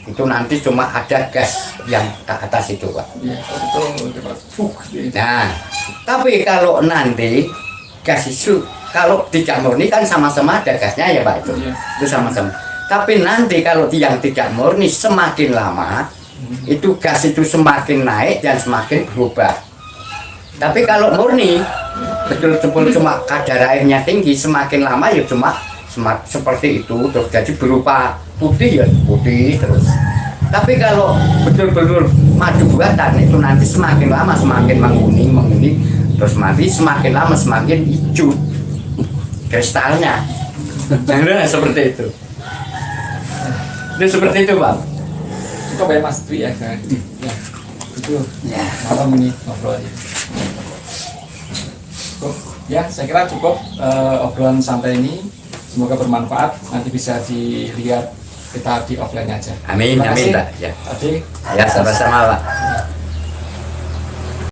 itu nanti cuma ada gas yang ke atas itu Pak. Ya, betul. Nah, tapi kalau nanti gas itu, kalau tidak murni kan sama-sama ada gasnya ya Pak itu, Iya. itu sama-sama. Tapi nanti kalau yang tidak murni semakin lama, itu gas itu semakin naik dan semakin berubah. Tapi kalau murni, betul-betul cuma kadar airnya tinggi, semakin lama ya cuma seperti itu, terus jadi berupa putih ya putih terus. Tapi kalau betul-betul madu buatan itu nanti semakin lama semakin menguning, terus nanti semakin lama semakin hijau kristalnya. Nah, seperti itu. Itu seperti itu Pak. Cukup ya Mas Dwi ya. Ya, itu Ya. malam ini ngobrolnya. Cukup. Ya, saya kira cukup obrolan santai ini. Semoga bermanfaat. Nanti bisa dilihat kita di offline aja. Amin, Terima amin kasih, Pak. Ya. Tadi Ya sama-sama Pak.